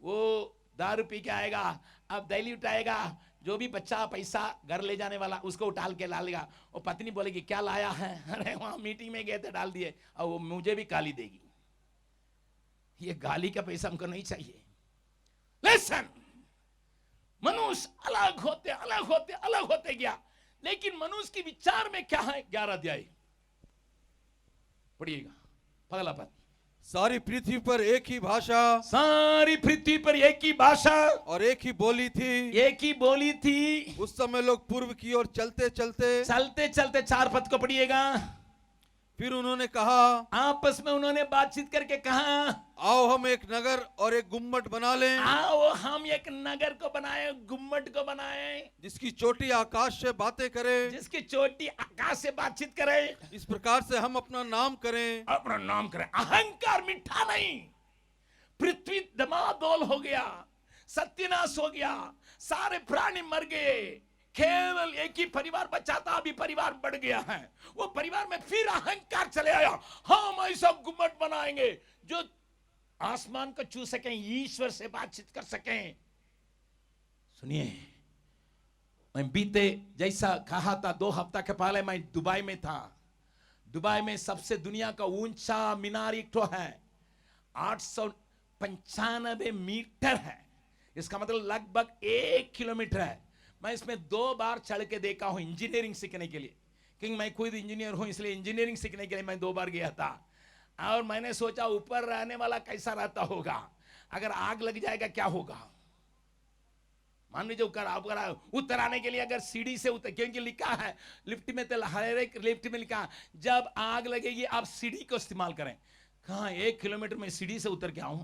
वो दारू पी के आएगा, अब दैली उठाएगा, जो भी बच्चा पैसा घर ले जाने वाला उसको उठाल के डालेगा। वो पत्नी बोलेगी क्या लाया है? अरे वहां मीटिंग में गए थे डाल दिए, और वो मुझे भी गाली देगी। ये गाली का पैसा हमको नहीं चाहिए। लेसन, मनुष्य अलग होते अलग होते अलग होते गया, लेकिन मनुष्य की विचार में क्या है? 11 अध्याय पढ़िएगा, पगला पद।
सारी पृथ्वी पर एक ही भाषा,
सारी पृथ्वी पर एक ही भाषा
और एक ही बोली थी।
एक ही बोली थी।
उस समय लोग पूर्व की ओर चलते चलते
4 पद को पढ़िएगा।
फिर उन्होंने कहा,
आपस में उन्होंने बातचीत करके कहा,
आओ हम एक नगर और एक गुम्मट बना लें।
आओ हम एक नगर को बनाए, गुम्मट को बनाए,
जिसकी चोटी आकाश से बातें करे,
जिसकी चोटी आकाश से बातचीत करे।
इस प्रकार से हम अपना नाम करें।
अपना नाम करें। अहंकार मिठा नहीं। पृथ्वी दमादोल हो गया, सत्यानाश हो गया, सारे प्राणी मर गए, केवल एक ही परिवार बचा था, अभी परिवार बढ़ गया है। वो परिवार में फिर अहंकार चले आया, हम ऐसा गुम्मट बनाएंगे जो आसमान को छू सकें, ईश्वर से बातचीत कर सकें। सुनिए, मैं बीते जैसा कहा था 2 हफ्ता के पहले मैं दुबई में था। दुबई में सबसे दुनिया का ऊंचा मीनार एक तो है, 895 मीटर है। इसका मतलब लगभग 1 किलोमीटर है। मैं इसमें 2 बार चढ़ के देखा हूं इंजीनियरिंग सीखने के लिए, क्योंकि मैं खुद इंजीनियर हूं, इसलिए इंजीनियरिंग सीखने के लिए मैं 2 बार गया था। और मैंने सोचा ऊपर रहने वाला कैसा रहता होगा, अगर आग लग जाएगा क्या होगा। मान लीजिए उतर आने के लिए अगर सीढ़ी से उतर, क्योंकि लिखा है लिफ्ट में, तो हर एक लिफ्ट में लिखा जब आग लगेगी आप सीढ़ी को इस्तेमाल करें। कहां 1 किलोमीटर में सीढ़ी से उतर के आऊं?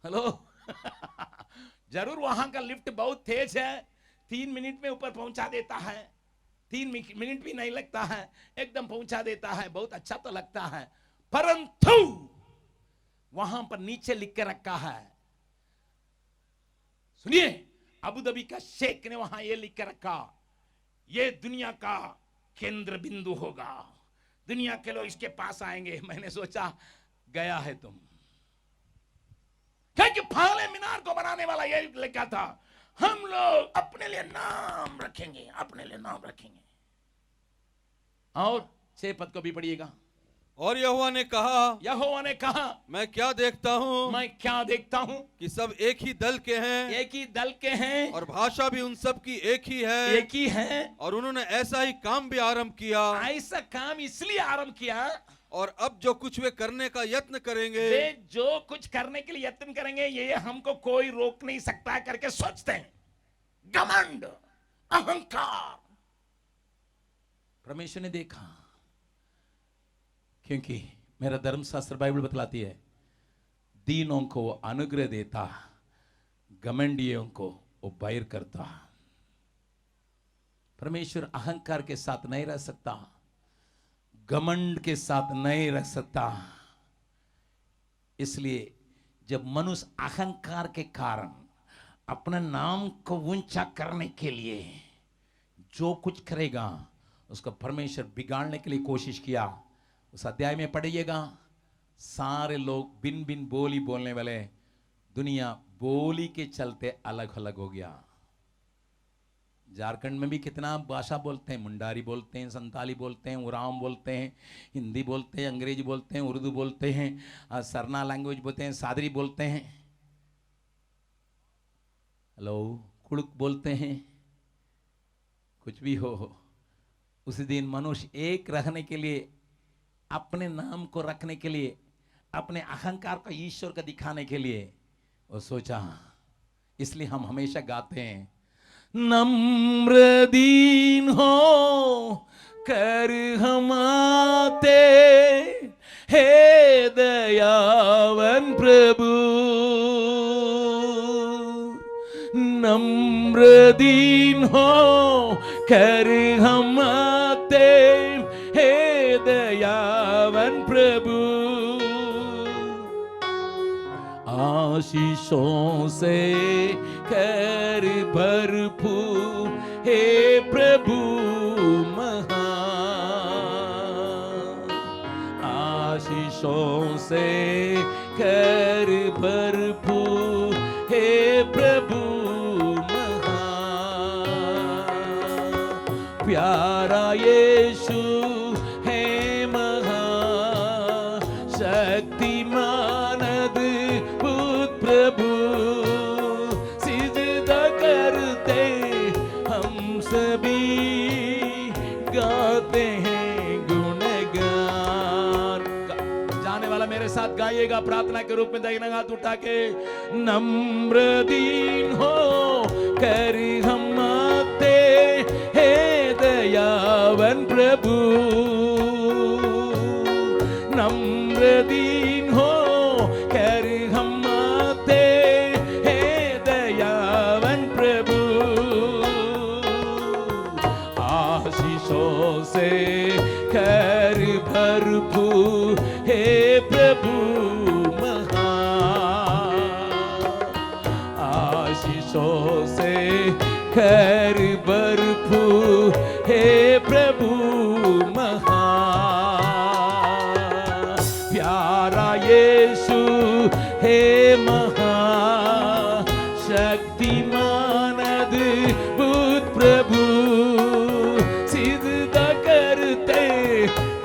हेलो जरूर वहां का लिफ्ट बहुत तेज है, 3 मिनट में ऊपर पहुंचा देता है, 3 मिनट भी नहीं लगता है, एकदम पहुंचा देता है, बहुत अच्छा तो लगता है। परंतु वहां पर नीचे लिख के रखा है, सुनिए, अबू धाबी का शेख ने वहां ये लिख के रखा, ये दुनिया का केंद्र बिंदु होगा, दुनिया के लोग इसके पास आएंगे। मैंने सोचा गया है तुम, क्योंकि पहले मीनार को बनाने वाला ये लिखा था, हम लोग अपने लिए नाम रखेंगे, अपने लिए नाम रखेंगे। और 6 पद को भी पढ़िएगा।
और यहोवा ने कहा, मैं क्या देखता हूँ,
मैं क्या देखता हूँ
कि सब एक ही दल के हैं,
एक ही दल के हैं,
और भाषा भी उन सब की एक ही है,
एक ही है,
और उन्होंने ऐसा ही काम भी आरंभ किया।
ऐसा काम इसलिए आरंभ किया,
और अब जो कुछ वे करने का यत्न करेंगे,
वे जो कुछ करने के लिए यत्न करेंगे, ये हमको कोई रोक नहीं सकता करके सोचते हैं। घमंड, अहंकार। परमेश्वर ने देखा, क्योंकि मेरा धर्मशास्त्र बाइबल बतलाती है, दीनों को वो अनुग्रह देता, घमंडियों को वो बैर करता। परमेश्वर अहंकार के साथ नहीं रह सकता, घमंड के साथ नहीं रह सकता। इसलिए जब मनुष्य अहंकार के कारण अपने नाम को ऊंचा करने के लिए जो कुछ करेगा, उसको परमेश्वर बिगाड़ने के लिए कोशिश किया। उस अध्याय में पढ़िएगा, सारे लोग बिन बिन बोली बोलने वाले, दुनिया बोली के चलते अलग अलग हो गया। झारखंड में भी कितना भाषा बोलते हैं, मुंडारी बोलते हैं, संताली बोलते हैं, उराम बोलते हैं, हिंदी बोलते हैं, अंग्रेजी बोलते हैं, उर्दू बोलते हैं, सरना लैंग्वेज बोलते हैं, सादरी बोलते हैं, हेलो कुड़ुक बोलते हैं। कुछ भी हो, उसी दिन मनुष्य एक रहने के लिए, अपने नाम को रखने के लिए, अपने अहंकार को ईश्वर को दिखाने के लिए वो सोचा। इसलिए हम हमेशा गाते हैं, नम्र दीन हो कर हमाते, हे दयावन प्रभु। नम्र दीन हो कर हमाते, हे दयावन प्रभु। आशीषों से कर भरपूर, हे प्रभु महान। आशीषों से कर भरपूर, हे प्रभु महान। प्यारा यीशु है महान, शक्तिमान अद्भुत प्रभु। सिजदा करते हम सभी, गाते हैं गुणगान। जाने वाला मेरे साथ गाइएगा, प्रार्थना के रूप में दाहिना हाथ उठा के। नम्र दीन हो कर हम आते, हे दयावन प्रभु। नम्र दीन हो कर हम आते, हे दयावन प्रभु। आशीषों से कर भरपूर, हे प्रभु महान। आशीषों से कर भरपूर, हे प्रभु महान। प्यारा यीशु हे महान, शक्तिमान अद्भुत प्रभु। सिजदा करते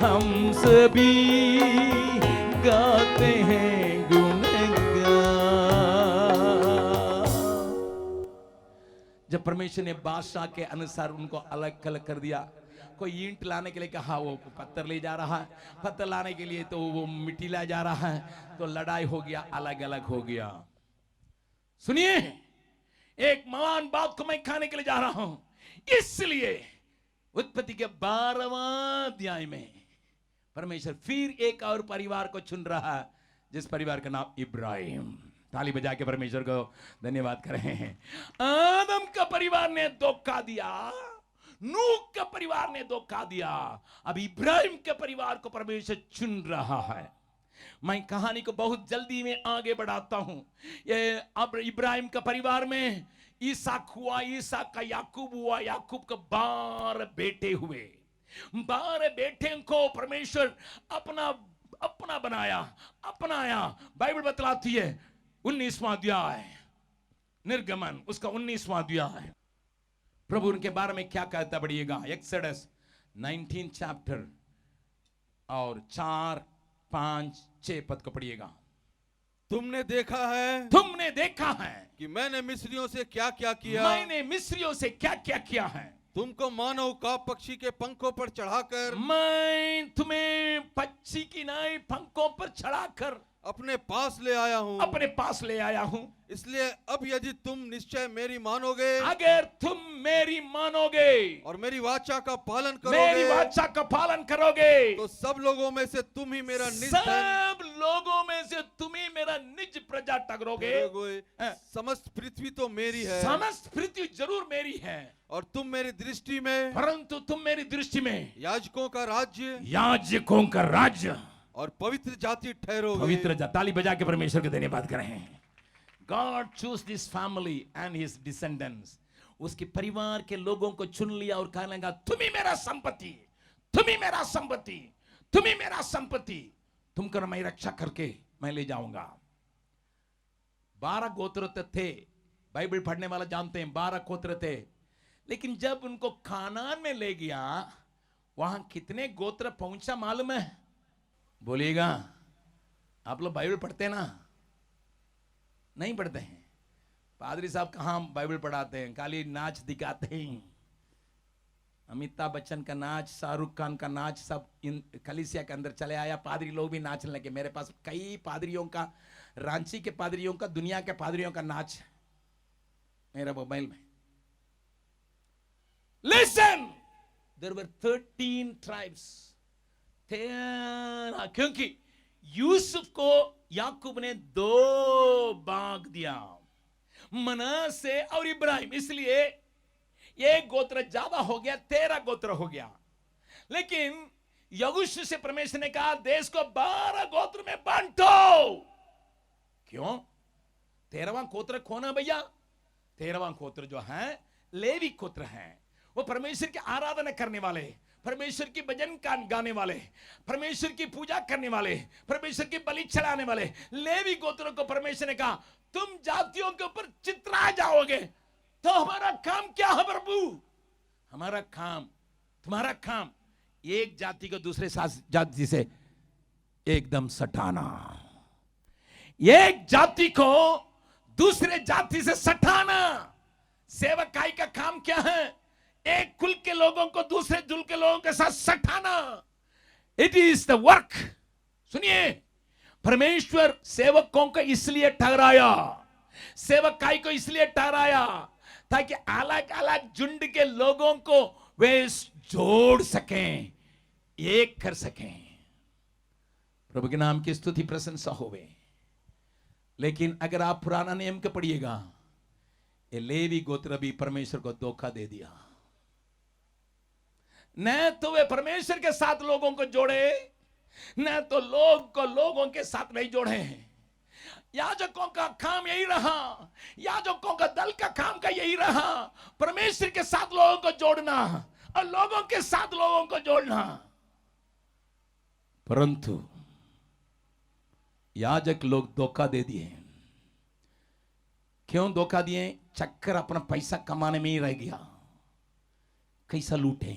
हम सभी, गाते हैं गुणगान। जब परमेश्वर ने बादशाह के अनुसार उनको अलग अलग कर दिया, कोई ईंट लाने के लिए कहा, वो पत्थर ले जा रहा है, पत्थर लाने के लिए तो वो मिट्टी ला जा रहा है, तो लड़ाई हो गया, अलग अलग हो गया। सुनिए, एक महान बात को मैं खाने के लिए जा रहा हूं। इसलिए उत्पत्ति के 12वां अध्याय में परमेश्वर फिर एक और परिवार को चुन रहा है, जिस परिवार का नाम इब्राहिम। ताली बजा के परमेश्वर को धन्यवाद कर रहे हैं। आदम का परिवार ने धोखा दिया, नूह का परिवार ने धोखा दिया, अब इब्राहिम के परिवार को परमेश्वर चुन रहा है। मैं कहानी को बहुत जल्दी में आगे बढ़ाता हूं। ये अब इब्राहिम का परिवार में ईसाक हुआ, ईसाक का याकूब हुआ, याकूब का 12 बेटे हुए। 12 बेटे को परमेश्वर अपना बनाया, अपनाया। बाइबल बतलाती है 19वां अध्याय निर्गमन उसका 19वां अध्याय है। प्रभु उनके बारे में क्या कहता पढ़िएगा, एक्सोडस 19 चैप्टर और 4, 5, 6 पद को पढ़िएगा।
तुमने देखा है कि मैंने मिस्रियों से क्या क्या किया,
मैंने मिस्रियों से क्या क्या किया है।
तुमको मानव का पक्षी के पंखों पर चढ़ाकर,
मैं तुम्हें पक्षी की नाई पंखों पर चढ़ाकर
अपने पास ले आया हूं। इसलिए अब यदि तुम निश्चय मेरी मानोगे,
अगर तुम मेरी मानोगे
और मेरी वाचा का पालन
करोगे,
तो सब लोगों में से तुम ही मेरा
निज प्रजा ठहरोगे।
समस्त पृथ्वी तो मेरी है,
समस्त पृथ्वी जरूर मेरी है,
और तुम मेरी दृष्टि में,
परंतु तुम मेरी दृष्टि में
याजकों का राज्य और पवित्र जाति ठहरोगे।
ताली बजा के परमेश्वर के धन्यवाद करें। God chose this family and his descendants. उसके परिवार के लोगों को चुन लिया और कहने लगा, तुम ही मेरा संपत्ति, तुमको मैं रक्षा करके मैं ले जाऊंगा। 12 गोत्र थे, बाइबल पढ़ने वाला जानते हैं 12 गोत्र थे, लेकिन जब उनको कानान में ले गया, वहां कितने गोत्र पहुंचा मालूम है? बोलिएगा। आप लोग बाइबल पढ़ते ना? नहीं पढ़ते हैं। पादरी साहब कहाँ बाइबल पढ़ाते हैं, खाली नाच दिखाते हैं। अमिताभ बच्चन का नाच, शाहरुख खान का नाच सब इन कलीसिया के अंदर चले आया, पादरी लोग भी नाचने लगे। मेरे पास कई पादरियों का, रांची के पादरियों का, दुनिया के पादरियों का नाच मेरा मोबाइल में। Listen, there were 13 tribes. क्योंकि यूसुफ को याकूब ने 2 भाग दिया, मनासे और इब्राहिम, इसलिए एक गोत्र ज्यादा हो गया, 13 गोत्र हो गया। लेकिन यहोशू से परमेश्वर ने कहा, देश को 12 गोत्र में बांटो। क्यों? 13वां गोत्र कौन है भैया? 13वां गोत्र जो है लेवी गोत्र है, वो परमेश्वर की आराधना करने वाले, परमेश्वर की भजन गाने वाले, परमेश्वर की पूजा करने वाले, परमेश्वर की बलि चढ़ाने वाले लेवी गोत्रों को परमेश्वर ने कहा, तुम जातियों के ऊपर चित्रा जाओगे, तो हमारा काम क्या है प्रभु? तुम्हारा काम एक जाति को दूसरे जाति से एकदम सटाना, एक जाति को दूसरे जाति से सटाना। सेवकाई का काम क्या है? एक कुल के लोगों को दूसरे कुल के लोगों के साथ सटाना। It is the work. सुनिए, परमेश्वर सेवकों को इसलिए ठहराया, सेवकाई को इसलिए ठहराया ताकि अलग अलग झुंड के लोगों को वे जोड़ सकें, एक कर सकें। प्रभु के नाम की स्तुति प्रशंसा होवे। लेकिन अगर आप पुराना नियम के पढ़िएगा, ये लेवी गोत्र भी परमेश्वर को धोखा दे दिया। न तो वे परमेश्वर के साथ लोगों को जोड़े, न तो लोग को लोगों के साथ नहीं जोड़े। याजकों का काम यही रहा, याजकों का दल का काम का यही रहा, परमेश्वर के साथ लोगों को जोड़ना और लोगों के साथ लोगों को जोड़ना। परंतु याजक लोग धोखा दे दिए। क्यों धोखा दिए? चक्कर अपना पैसा कमाने में ही रह गया। कैसा लूटे,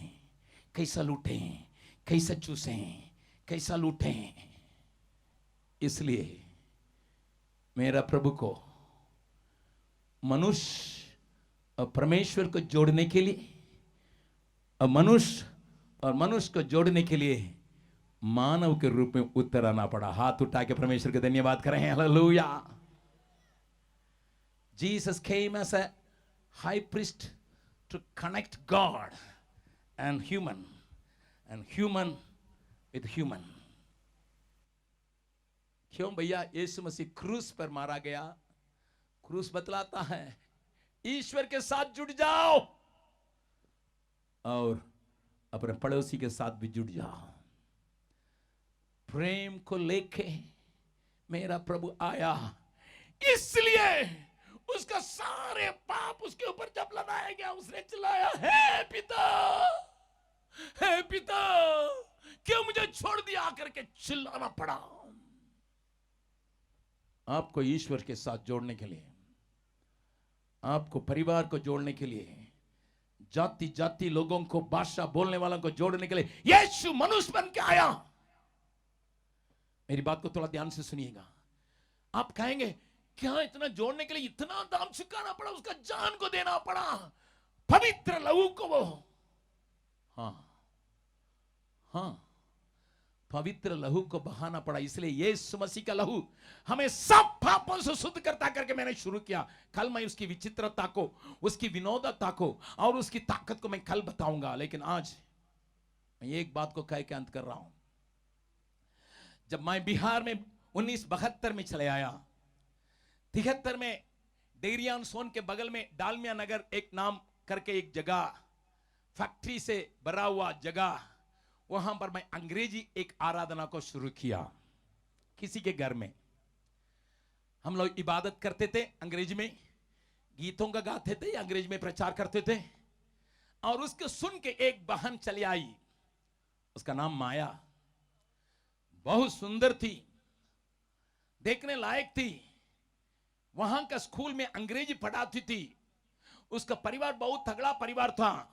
कैसा लूटे, कैसा चूसे, कैसा लूटे। इसलिए मेरा प्रभु को मनुष्य और परमेश्वर को जोड़ने के लिए, और मनुष्य को जोड़ने के लिए मानव के रूप में उतर आना पड़ा। हाथ उठा के परमेश्वर के धन्यवाद करें। Hallelujah. Jesus came as a high priest to connect God and human with human. क्यों भैया? यीशु मसीह क्रूस पर मारा गया। क्रूस बतलाता है ईश्वर के साथ जुड़ जाओ और अपने पड़ोसी के साथ भी जुड़ जाओ। प्रेम को लेके मेरा प्रभु आया, इसलिए उसका सारे पाप उसके ऊपर जब लगाया गया, उसने चिल्लाया, हे पिता, क्यों मुझे छोड़ दिया? आकर के चिल्लाना पड़ा। आपको ईश्वर के साथ जोड़ने के लिए आपको परिवार को जोड़ने के लिए, जाति जाति लोगों को, भाषा बोलने वालों को जोड़ने के लिए यीशु मनुष्य बन के आया। मेरी बात को थोड़ा ध्यान से सुनिएगा। आप कहेंगे क्या इतना जोड़ने के लिए इतना दाम चुकाना पड़ा, उसका जान को देना पड़ा, पवित्र लहू को वो, हाँ हाँ, पवित्र लहू को बहाना पड़ा। इसलिए यीशु मसीह का लहू हमें सब पापों से शुद्ध करता करके मैंने शुरू किया। कल मैं उसकी विचित्रता को, उसकी विनोदता को और उसकी ताकत को मैं कल बताऊंगा, लेकिन आज मैं एक बात को कह के अंत कर रहा हूं। जब मैं बिहार में 1972 में चले आया, 73 में डेरियान सोन के बगल में डालमिया नगर एक नाम करके एक जगह, फैक्ट्री से भरा हुआ जगह, वहां पर मैं अंग्रेजी एक आराधना को शुरू किया। किसी के घर में हम लोग इबादत करते थे, अंग्रेजी में गीतों का गाते थे, अंग्रेजी में प्रचार करते थे। और उसको सुन के एक बहन चली आई, उसका नाम माया, बहुत सुंदर थी, देखने लायक थी। वहां का स्कूल में अंग्रेजी पढ़ाती थी। उसका परिवार बहुत तगड़ा परिवार था।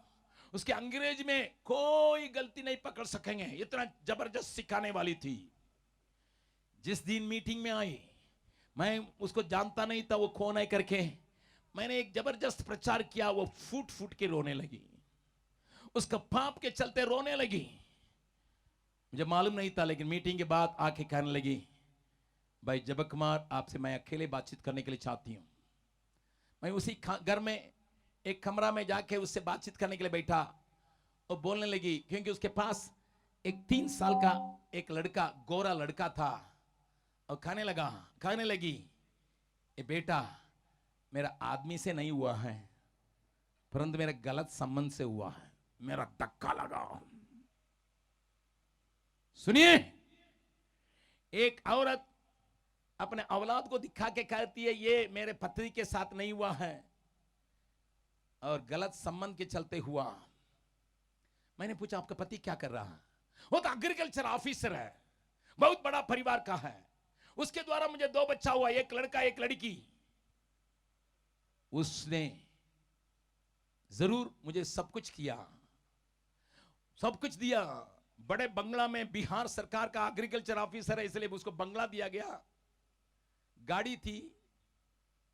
उसके अंग्रेजी में कोई गलती नहीं पकड़ सकेंगे, इतना जबरदस्त सिखाने वाली थी। जिस दिन मीटिंग में आई, मैं उसको जानता नहीं था वो कौन है करके, मैंने एक जबरदस्त प्रचार किया। वो फूट फूट के रोने लगी, उसका पाप के चलते रोने लगी। मुझे मालूम नहीं था, लेकिन मीटिंग के बाद आके कहने लगी, भाई जबक कुमार, आपसे मैं अकेले बातचीत करने के लिए चाहती हूं। मैं उसी घर में एक कमरा में जाके उससे बातचीत करने के लिए बैठा और बोलने लगी, क्योंकि उसके पास एक 3 साल का एक लड़का, गोरा लड़का था। और कहने लगी, ए बेटा, मेरा आदमी से नहीं हुआ है, परंतु मेरा गलत संबंध से हुआ है, मेरा धक्का लगा। सुनिए, एक औरत अपने औलाद को दिखा के कहती है, ये मेरे पति के साथ नहीं हुआ है और गलत संबंध के चलते हुआ। मैंने पूछा, आपका पति क्या कर रहा है? वो तो एग्रीकल्चर ऑफिसर है, बहुत बड़ा परिवार का है, उसके द्वारा मुझे 2 बच्चा हुआ, एक लड़का एक लड़की। उसने जरूर मुझे सब कुछ किया, सब कुछ दिया। बड़े बंगला में, बिहार सरकार का एग्रीकल्चर ऑफिसर है, इसलिए उसको बंगला दिया गया, गाड़ी थी,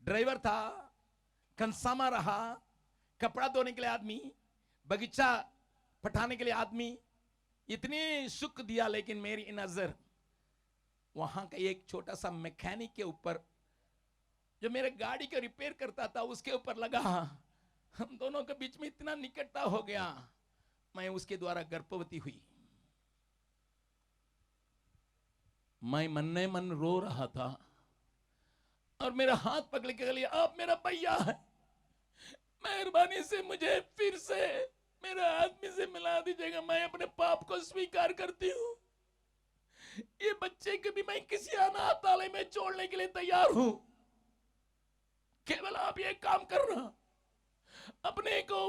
ड्राइवर था, कंसामा रहा, कपड़ा धोने के लिए आदमी, बगीचा पटाने के लिए आदमी, इतनी सुख दिया। लेकिन मेरी नजर वहां का एक छोटा सा मैकेनिक के ऊपर, जो मेरे गाड़ी को रिपेयर करता था, उसके ऊपर लगा। हम दोनों के बीच में इतना निकटता हो गया, मैं उसके द्वारा गर्भवती हुई। मैं मन मन रो रहा था और मेरा हाथ पकड़ के लिए, आप मेरा भैया है, मेहरबानी से मुझे फिर से मेरे आदमी से मिला दीजिएगा, मैं अपने पाप को स्वीकार करती हूं। ये बच्चे को भी मैं किसी अनाथालय में छोड़ने के लिए तैयार हूं, केवल आप ये काम करना। अपने को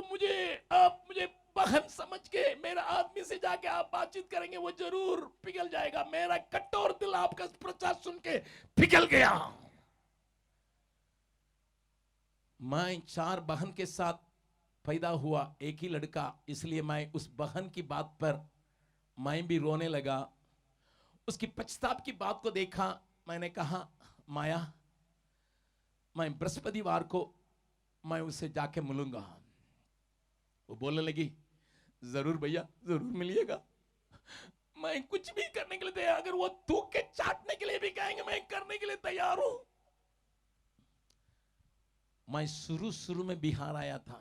आप मुझे बहन समझ के मेरा आदमी से जाके आप बातचीत करेंगे, वो जरूर पिघल जाएगा। मेरा कठोर दिल आपका प्रचार सुन के पिघल गया। मैं 4 बहन के साथ पैदा हुआ, एक ही लड़का, इसलिए मैं उस बहन की बात पर मैं भी रोने लगा। उसकी पछताप की बात को देखा, मैंने कहा, माया, मैं बृहस्पतिवार को मैं उससे जाके मिलूंगा। वो बोलने लगी, जरूर भैया, जरूर मिलिएगा, मैं कुछ भी करने के लिए तैयार, अगर वो थूक के चाटने के लिए भी कहेंगे, मैं करने के लिए तैयार हूं। मैं शुरू में बिहार आया था,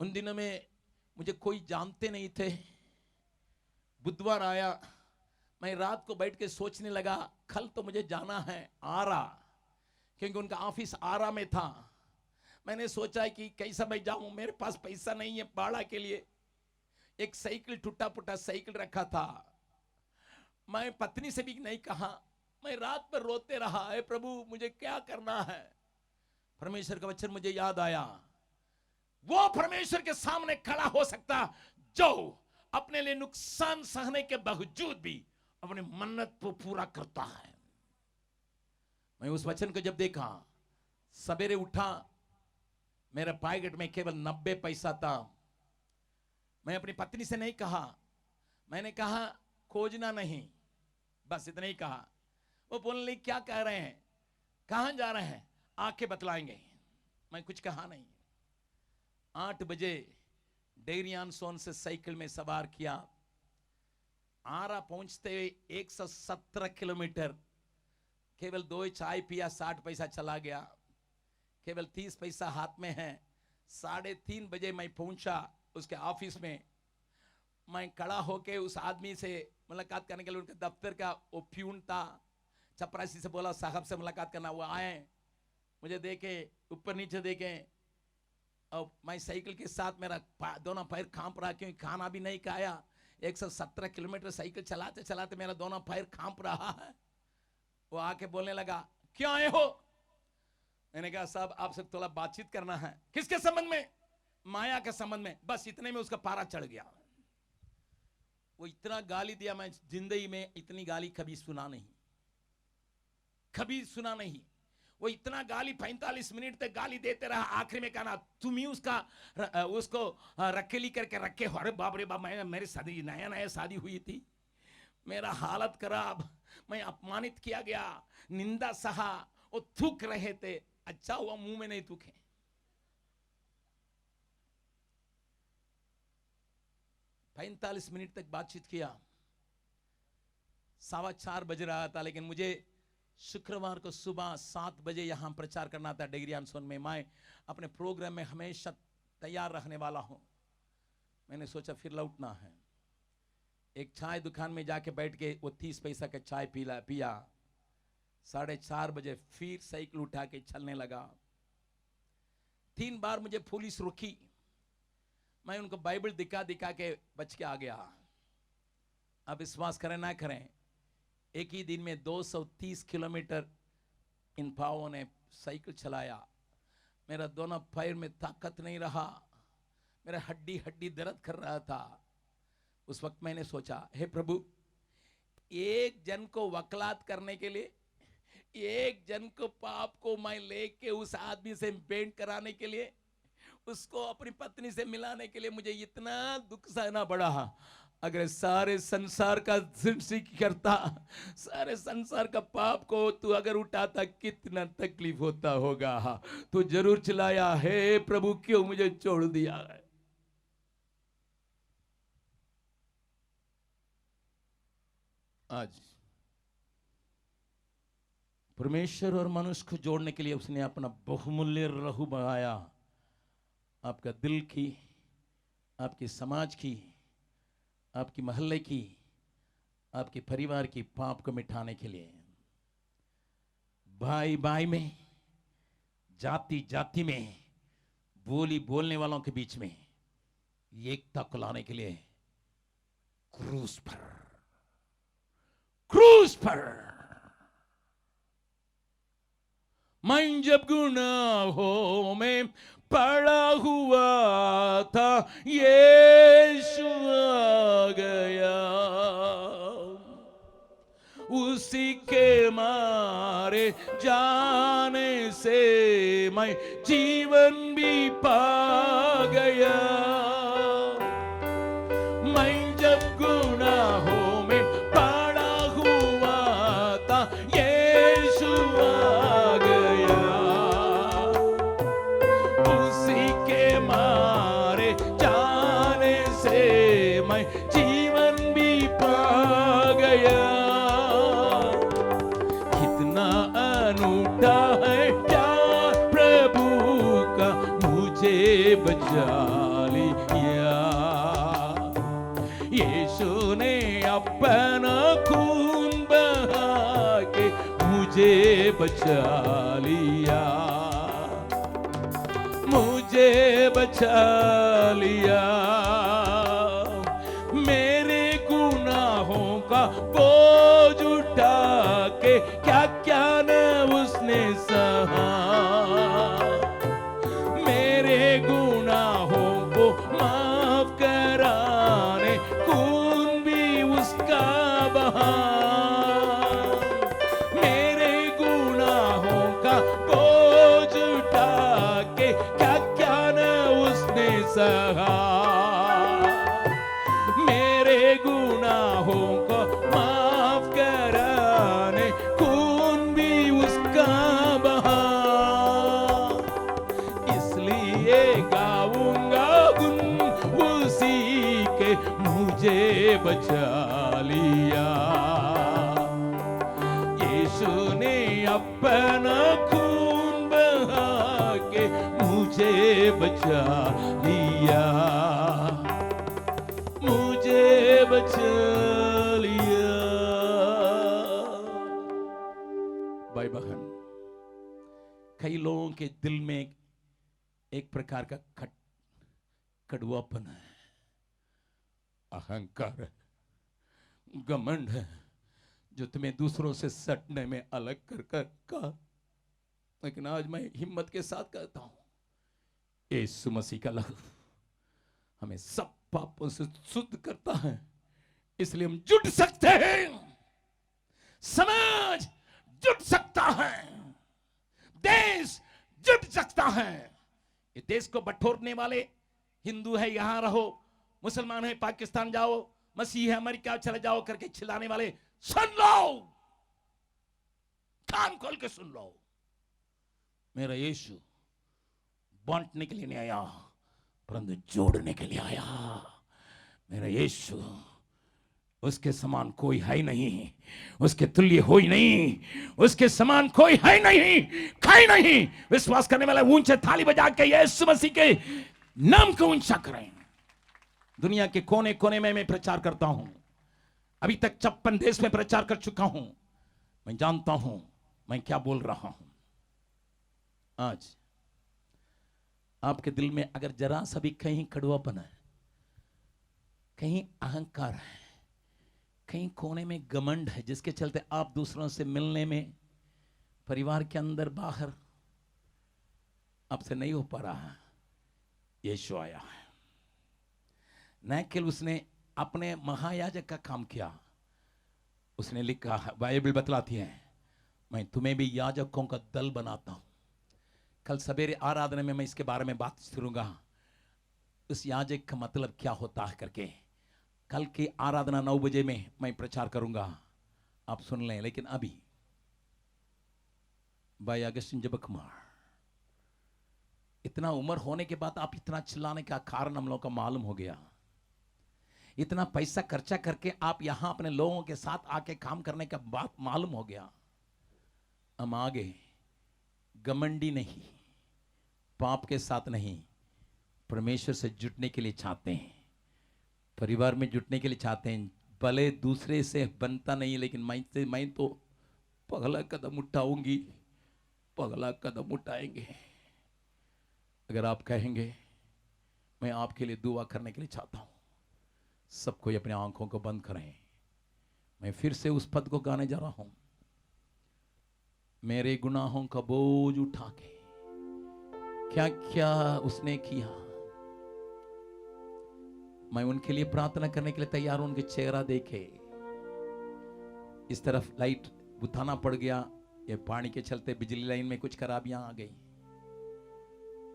उन दिनों में मुझे कोई जानते नहीं थे। बुधवार आया, मैं रात को बैठ के सोचने लगा, कल तो मुझे जाना है आरा, क्योंकि उनका ऑफिस आरा में था। मैंने सोचा कि कैसा मैं जाऊं, मेरे पास पैसा नहीं है भाड़ा के लिए। एक साइकिल, टूटा फूटा साइकिल रखा था। मैं पत्नी से भी नहीं कहा, मैं रात भर रोते रहा, हे प्रभु मुझे क्या करना है। परमेश्वर का वचन मुझे याद आया, वो परमेश्वर के सामने खड़ा हो सकता जो अपने लिए नुकसान सहने के बावजूद भी अपने मन्नत को पूरा करता है। मैं उस वचन को जब देखा, सवेरे उठा, मेरे पॉकेट में केवल 90 पैसा था। मैं अपनी पत्नी से नहीं कहा, मैंने कहा खोजना नहीं, बस इतना ही कहा। वो बोलने लगी क्या कह रहे हैं, कहां जा रहे हैं, आके बतलाएंगे। मैं कुछ कहा नहीं। 8 बजे डेरियान सोन से साइकिल में सवार किया। आरा पहुंचते हुए 117 किलोमीटर, केवल 2 चाय पिया, 60 पैसा चला गया, केवल 30 पैसा हाथ में है। 3:30 बजे मैं पहुंचा उसके ऑफिस में। मैं खड़ा होके उस आदमी से मुलाकात करने के लिए, उनके दफ्तर का वो प्यून था, चपरासी से बोला साहब से मुलाकात करना। वो आए, मुझे देखे, ऊपर नीचे देखे, और मैं साइकिल के साथ मेरा दोनों पैर कांप रहा, क्योंकि खाना भी नहीं खाया। 117 किलोमीटर साइकिल चलाते चलाते मेरा दोनों पैर कांप रहा है। वो आके बोलने लगा क्यों आए हो। मैंने कहा साहब आपसे थोड़ा बातचीत करना है। किसके संबंध में, माया के संबंध में। बस इतने में उसका पारा चढ़ गया। वो इतना गाली दिया, मैं जिंदगी में इतनी गाली कभी सुना नहीं, कभी सुना नहीं। वो इतना गाली 45 मिनट तक गाली देते रहा। आखिर में कहा तुम ही उसको रखेली करके रखे हो। अरे बाप रे बाप, मेरी शादी नया नया शादी हुई थी, मेरा हालत खराब, मैं अपमानित किया गया, निंदा सहा। वो थूक रहे थे, अच्छा हुआ मुंह में नहीं थूके। पैंतालीस मिनट तक बातचीत किया। 4:15 बज रहा था, लेकिन मुझे शुक्रवार को सुबह 7 बजे यहां प्रचार करना था डेगरियान सोन में। मैं अपने प्रोग्राम में हमेशा तैयार रहने वाला हूं। मैंने सोचा फिर लौटना है। एक चाय दुकान में जाके बैठ के वो 30 पैसा का चाय पिया। 4:30 बजे फिर साइकिल उठा के चलने लगा। 3 बार मुझे पुलिस रोकी। मैं उनको बाइबल दिखा दिखा के बच के आ गया। अब विश्वास करें ना करें, एक ही दिन में 230 किलोमीटर इन पावों ने साइकिल चलाया। मेरा दोनों पैर में ताकत नहीं रहा, मेरा हड्डी हड्डी दर्द कर रहा था। उस वक्त मैंने सोचा हे प्रभु, एक जन को वकालत करने के लिए, एक जन को पाप को मैं लेके उस आदमी से भेंट कराने के लिए, उसको अपनी पत्नी से मिलाने के लिए मुझे इतना दुख सहना पड़ा। अगर सारे संसार का सृष्टि करता, सारे संसार का पाप को तू अगर उठाता, कितना तकलीफ होता होगा। तू जरूर चिल्लाया हे प्रभु क्यों मुझे छोड़ दिया है। आज परमेश्वर और मनुष्य को जोड़ने के लिए उसने अपना बहुमूल्य लहू बहाया। आपका दिल की, आपके समाज की, आपकी मोहल्ले की, आपके परिवार की पाप को मिटाने के लिए। भाई भाई में, जाति जाति में, बोली बोलने वालों के बीच में एकता को लाने के लिए क्रूस पर मैं जब गुनाहों में पड़ा हुआ था, यीशु आ गया। उसी के मारे जाने से मैं जीवन भी पा गया। मैं जब गुनाहों में पड़ा हुआ था, यीशु आ गया। उसी के मारे जाने से मैं जीवन भी पा गया। कितना अनूठा है प्यार प्रभु का, मुझे बचा लिया। यीशु ने अपना खून बहा के मुझे बचा लिया, मुझे बचा लिया। मेरे गुनाहों का बोझ उठा के क्या क्या न उसने सहा। मेरे गुनाहों को माफ कराने खून भी उसका बहा। मेरे गुनाहों का बोझ बचा लिया। यीशु ने अपना खून बहा के मुझे बचा लिया, मुझे बचा लिया। भाई बहन, कई लोगों के दिल में एक प्रकार का कड़वापन है, अहंकार है, घमंड है, जो तुम्हें दूसरों से सटने में अलग कर का। लेकिन आज मैं हिम्मत के साथ कहता हूं, यीशु मसीह का लहू हमें सब पापों से शुद्ध करता है, इसलिए हम जुट सकते हैं, समाज जुट सकता है, देश जुट सकता है। ये देश को बटोरने वाले हिंदू है यहां रहो, मुसलमान है पाकिस्तान जाओ, मसीह है अमेरिका चले जाओ करके चिल्लाने वाले, सुन लो, कान खोल के सुन लो, मेरा यीशु बांटने के लिए नहीं आया परंतु जोड़ने के लिए आया। मेरा यीशु, उसके समान कोई है नहीं, उसके तुल्य हो ही नहीं, उसके समान कोई है नहीं, खाई नहीं। विश्वास करने वाले ऊंचे थाली बजा के यीशु मसीह के नाम को ऊंचा करें। दुनिया के कोने कोने में मैं प्रचार करता हूं, अभी तक 56 देश में प्रचार कर चुका हूं। मैं जानता हूं मैं क्या बोल रहा हूं। आज आपके दिल में अगर जरा सा भी कहीं कड़वापन है, कहीं अहंकार है, कहीं कोने में घमंड है, जिसके चलते आप दूसरों से मिलने में, परिवार के अंदर बाहर आपसे नहीं हो पा रहा, यीशु आया है। न केवल उसने अपने महायाजक का काम किया, उसने लिखा है, बाइबल बतलाती है, मैं तुम्हें भी याजकों का दल बनाता हूं। कल सवेरे आराधना में मैं इसके बारे में बात करूंगा, उस याजक का मतलब क्या होता है करके। कल की आराधना 9 बजे में मैं प्रचार करूंगा, आप सुन लें। लेकिन अभी भाई अगस्टिन जबकुमार, इतना उम्र होने के बाद आप इतना चिल्लाने का कारण हम लोगों को मालूम हो गया। इतना पैसा खर्चा करके आप यहां अपने लोगों के साथ आके काम करने का बात मालूम हो गया। हम आगे घमंडी नहीं, पाप के साथ नहीं, परमेश्वर से जुटने के लिए चाहते हैं, परिवार में जुटने के लिए चाहते हैं। भले दूसरे से बनता नहीं, लेकिन मैं तो पगला कदम उठाऊंगी, पगला कदम उठाएंगे। अगर आप कहेंगे मैं आपके लिए दुआ करने के लिए चाहता हूं, सब कोई अपने आंखों को बंद करें। मैं फिर से उस पद को गाने जा रहा हूं, मेरे गुनाहों का बोझ उठा के। क्या क्या उसने किया, मैं उनके लिए प्रार्थना करने के लिए तैयार हूं। उनके चेहरा देखे, इस तरफ लाइट बुझाना पड़ गया, ये पानी के चलते बिजली लाइन में कुछ खराबियां आ गई,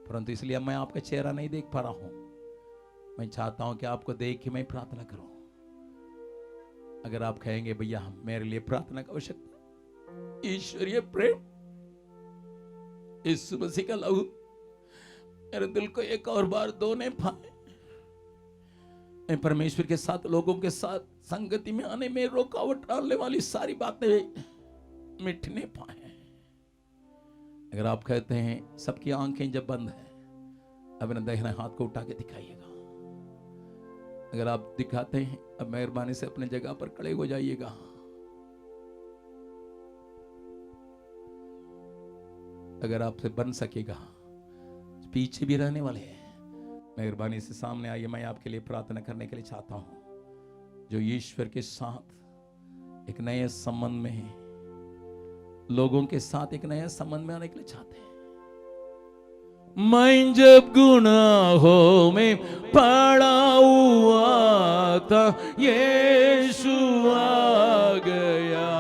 परंतु इसलिए मैं आपका चेहरा नहीं देख पा रहा हूं। मैं चाहता हूं कि आपको देख के मैं प्रार्थना करूं। अगर आप कहेंगे भैया मेरे लिए प्रार्थना की आवश्यकता, ईश्वरीय प्रेम, यीशु मसीह का लहू मेरे दिल को एक और बार धोने पाए, मैं परमेश्वर के साथ, लोगों के साथ संगति में आने में रुकावट डालने वाली सारी बातें मिटने पाए। अगर आप कहते हैं, सबकी आंखें जब बंद है, अब न दाहिने हाथ को उठा के दिखाइएगा। अगर आप दिखाते हैं, अब मेहरबानी से अपने जगह पर खड़े हो जाइएगा। अगर आपसे बन सकेगा, पीछे भी रहने वाले हैं, मेहरबानी से सामने आइए। मैं आपके लिए प्रार्थना करने के लिए चाहता हूं, जो ईश्वर के साथ एक नए संबंध में है, लोगों के साथ एक नए संबंध में आने के लिए चाहते हैं। मैं जब गुनाहों में पड़ा हुआ था, यीशु आ गया,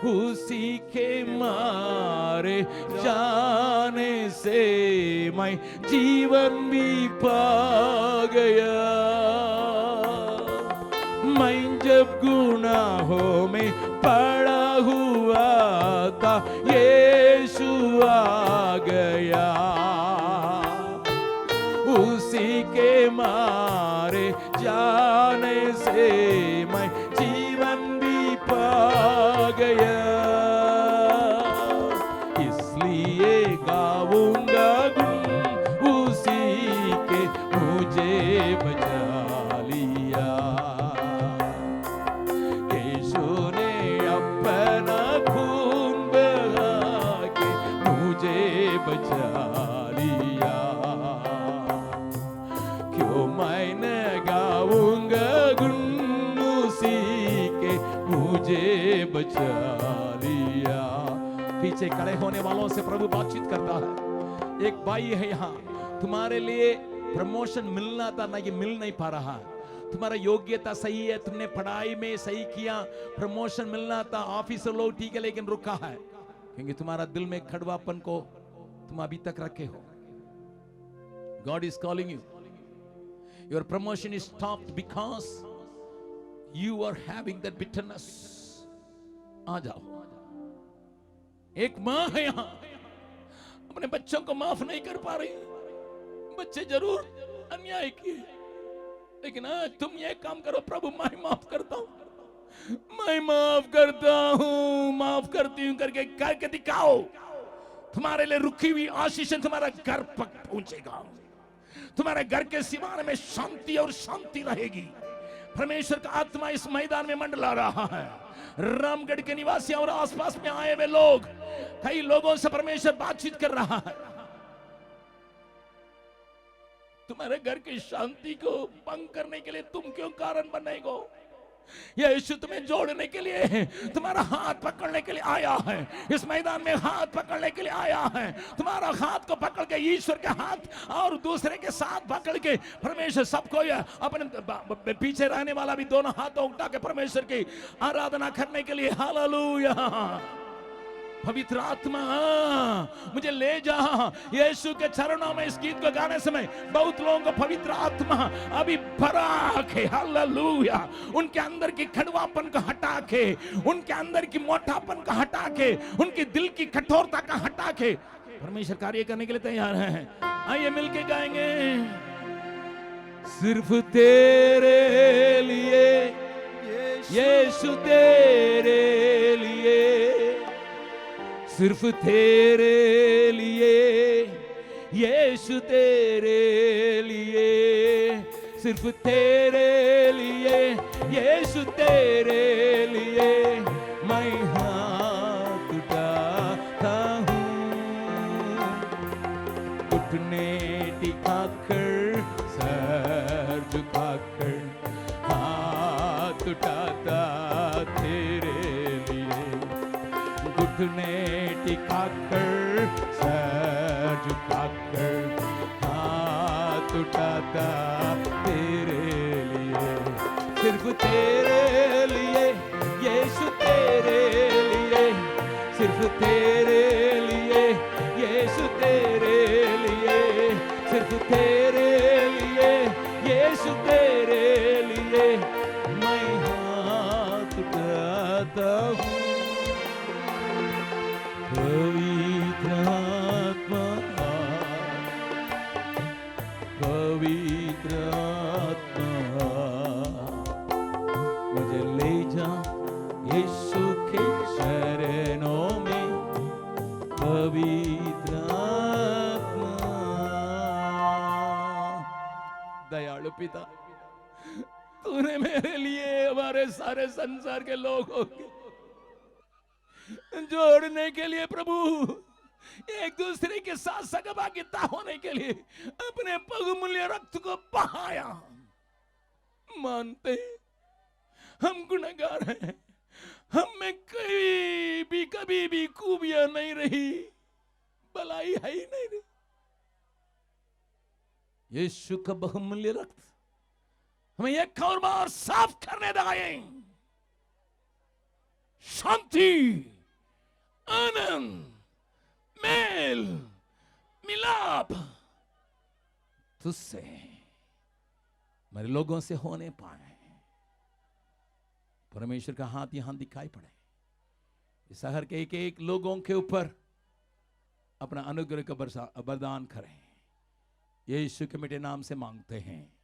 उसी के मारे जाने से मैं जीवन भी पा गया। मैं जब गुनाहों में पड़ा हुआ था, यीशु आ गया, उसी उसी के मारे जाने से मैं जीवन भी पा गया, इसलिए गाऊंगा गुण उसी के मुझे बचा लिया। यीशु ने अपना खून बहा के मुझे बचा लिया। क्यों मैं न गाऊंगा गुण उसी के मुझे बचा लिया। पीछे खड़े होने वालों से प्रभु बातचीत करता है। एक भाई है यहाँ, तुम्हारे लिए प्रमोशन मिलना था ना, ये मिल नहीं पा रहा। तुम्हारा योग्यता सही है, तुमने पढ़ाई में सही किया, प्रमोशन मिलना था, ऑफिसर लोग ठीक है, लेकिन रुका है क्योंकि तुम्हारा दिल में कड़वापन को तुम अभी तक रखे हो। God is calling you. Your promotion is stopped because you are having that bitterness. आ जाओ। एक माँ है यहाँ, अपने बच्चों को माफ नहीं कर पा रही। बच्चे जरूर अन्याय किए, लेकिन आज तुम ये काम करो, प्रभु मैं माफ करता हूं, मैं माफ करता हूं, माफ करती हूं करके करके दिखाओ। तुम्हारे लिए रुकी हुई आशीष तुम्हारा घर तक पहुंचेगा। तुम्हारे घर के सिवाने में शांति और शांति रहेगी। परमेश्वर का आत्मा इस मैदान में मंडला रहा है। रामगढ़ के निवासी और आसपास में आए हुए लोग, कई लोगों से परमेश्वर बातचीत कर रहा है। तुम्हारे घर की शांति को भंग करने के लिए तुम क्यों कारण बनेगो? यीशु तुम्हें जोड़ने के लिए, तुम्हारा हाथ पकड़ने के लिए आया है। इस मैदान में हाथ पकड़ने के लिए आया है। तुम्हारा हाथ को पकड़ के, ईश्वर के हाथ और दूसरे के साथ पकड़ के परमेश्वर सबको अपने पीछे रहने वाला भी दोनों हाथों उठा के परमेश्वर की आराधना करने के लिए। हालेलुया। पवित्र आत्मा मुझे ले जा। यीशु के चरणों में इस गीत को गाने समय बहुत लोगों को पवित्र आत्मा अभी भरा के, हालेलुया, उनके अंदर की कड़वापन को हटा के, उनके अंदर की मोटापन को हटा के, उनके दिल की कठोरता का हटा के परमेश्वर कार्य करने के लिए तैयार है। आइए मिलके गाएंगे। सिर्फ तेरे लिए यीशु, तेरे लिए, सिर्फ तेरे लिए यीशु, तेरे लिए, सिर्फ तेरे लिए यीशु, तेरे लिए मैं हाथ उठाता हूँ। घुटने टिकाकर, सर झुकाकर हाथ उठाता तेरे लिए। घुटने टिकाकर, सर झुकाकर हाथ उठाता तेरे लिए। सिर्फ तेरे लिए यीशु, तेरे लिए, सिर्फ तेरे लिए यीशु, तेरे लिए, सिर्फ तेरे लिए यीशु, तेरे लिए मैं हाथ उठाता हूँ। पवित्र आत्मा, पवित्र आत्मा मुझे ले जा यीशु के शरणों में। पवित्र आत्मा, दयालु पिता, तूने मेरे लिए हमारे सारे संसार के लोगों के जोड़ने के लिए, प्रभु एक दूसरे के साथ सहभागिता होने के लिए अपने बहुमूल्य रक्त को बहाया। मानते हम गुनहगार हैं, हम में कभी भी खूबियां नहीं रही, भलाई है ही नहीं रही। यीशु का बहुमूल्य रक्त हमें एक और बार साफ करने दे। शांति, आनंद, मेल मिलाप तुझसे, मेरे लोगों से होने पाए। परमेश्वर का हाथ यहां दिखाई पड़े। इस शहर के एक एक लोगों के ऊपर अपना अनुग्रह का वरदान करें। यीशु के मीठे नाम से मांगते हैं,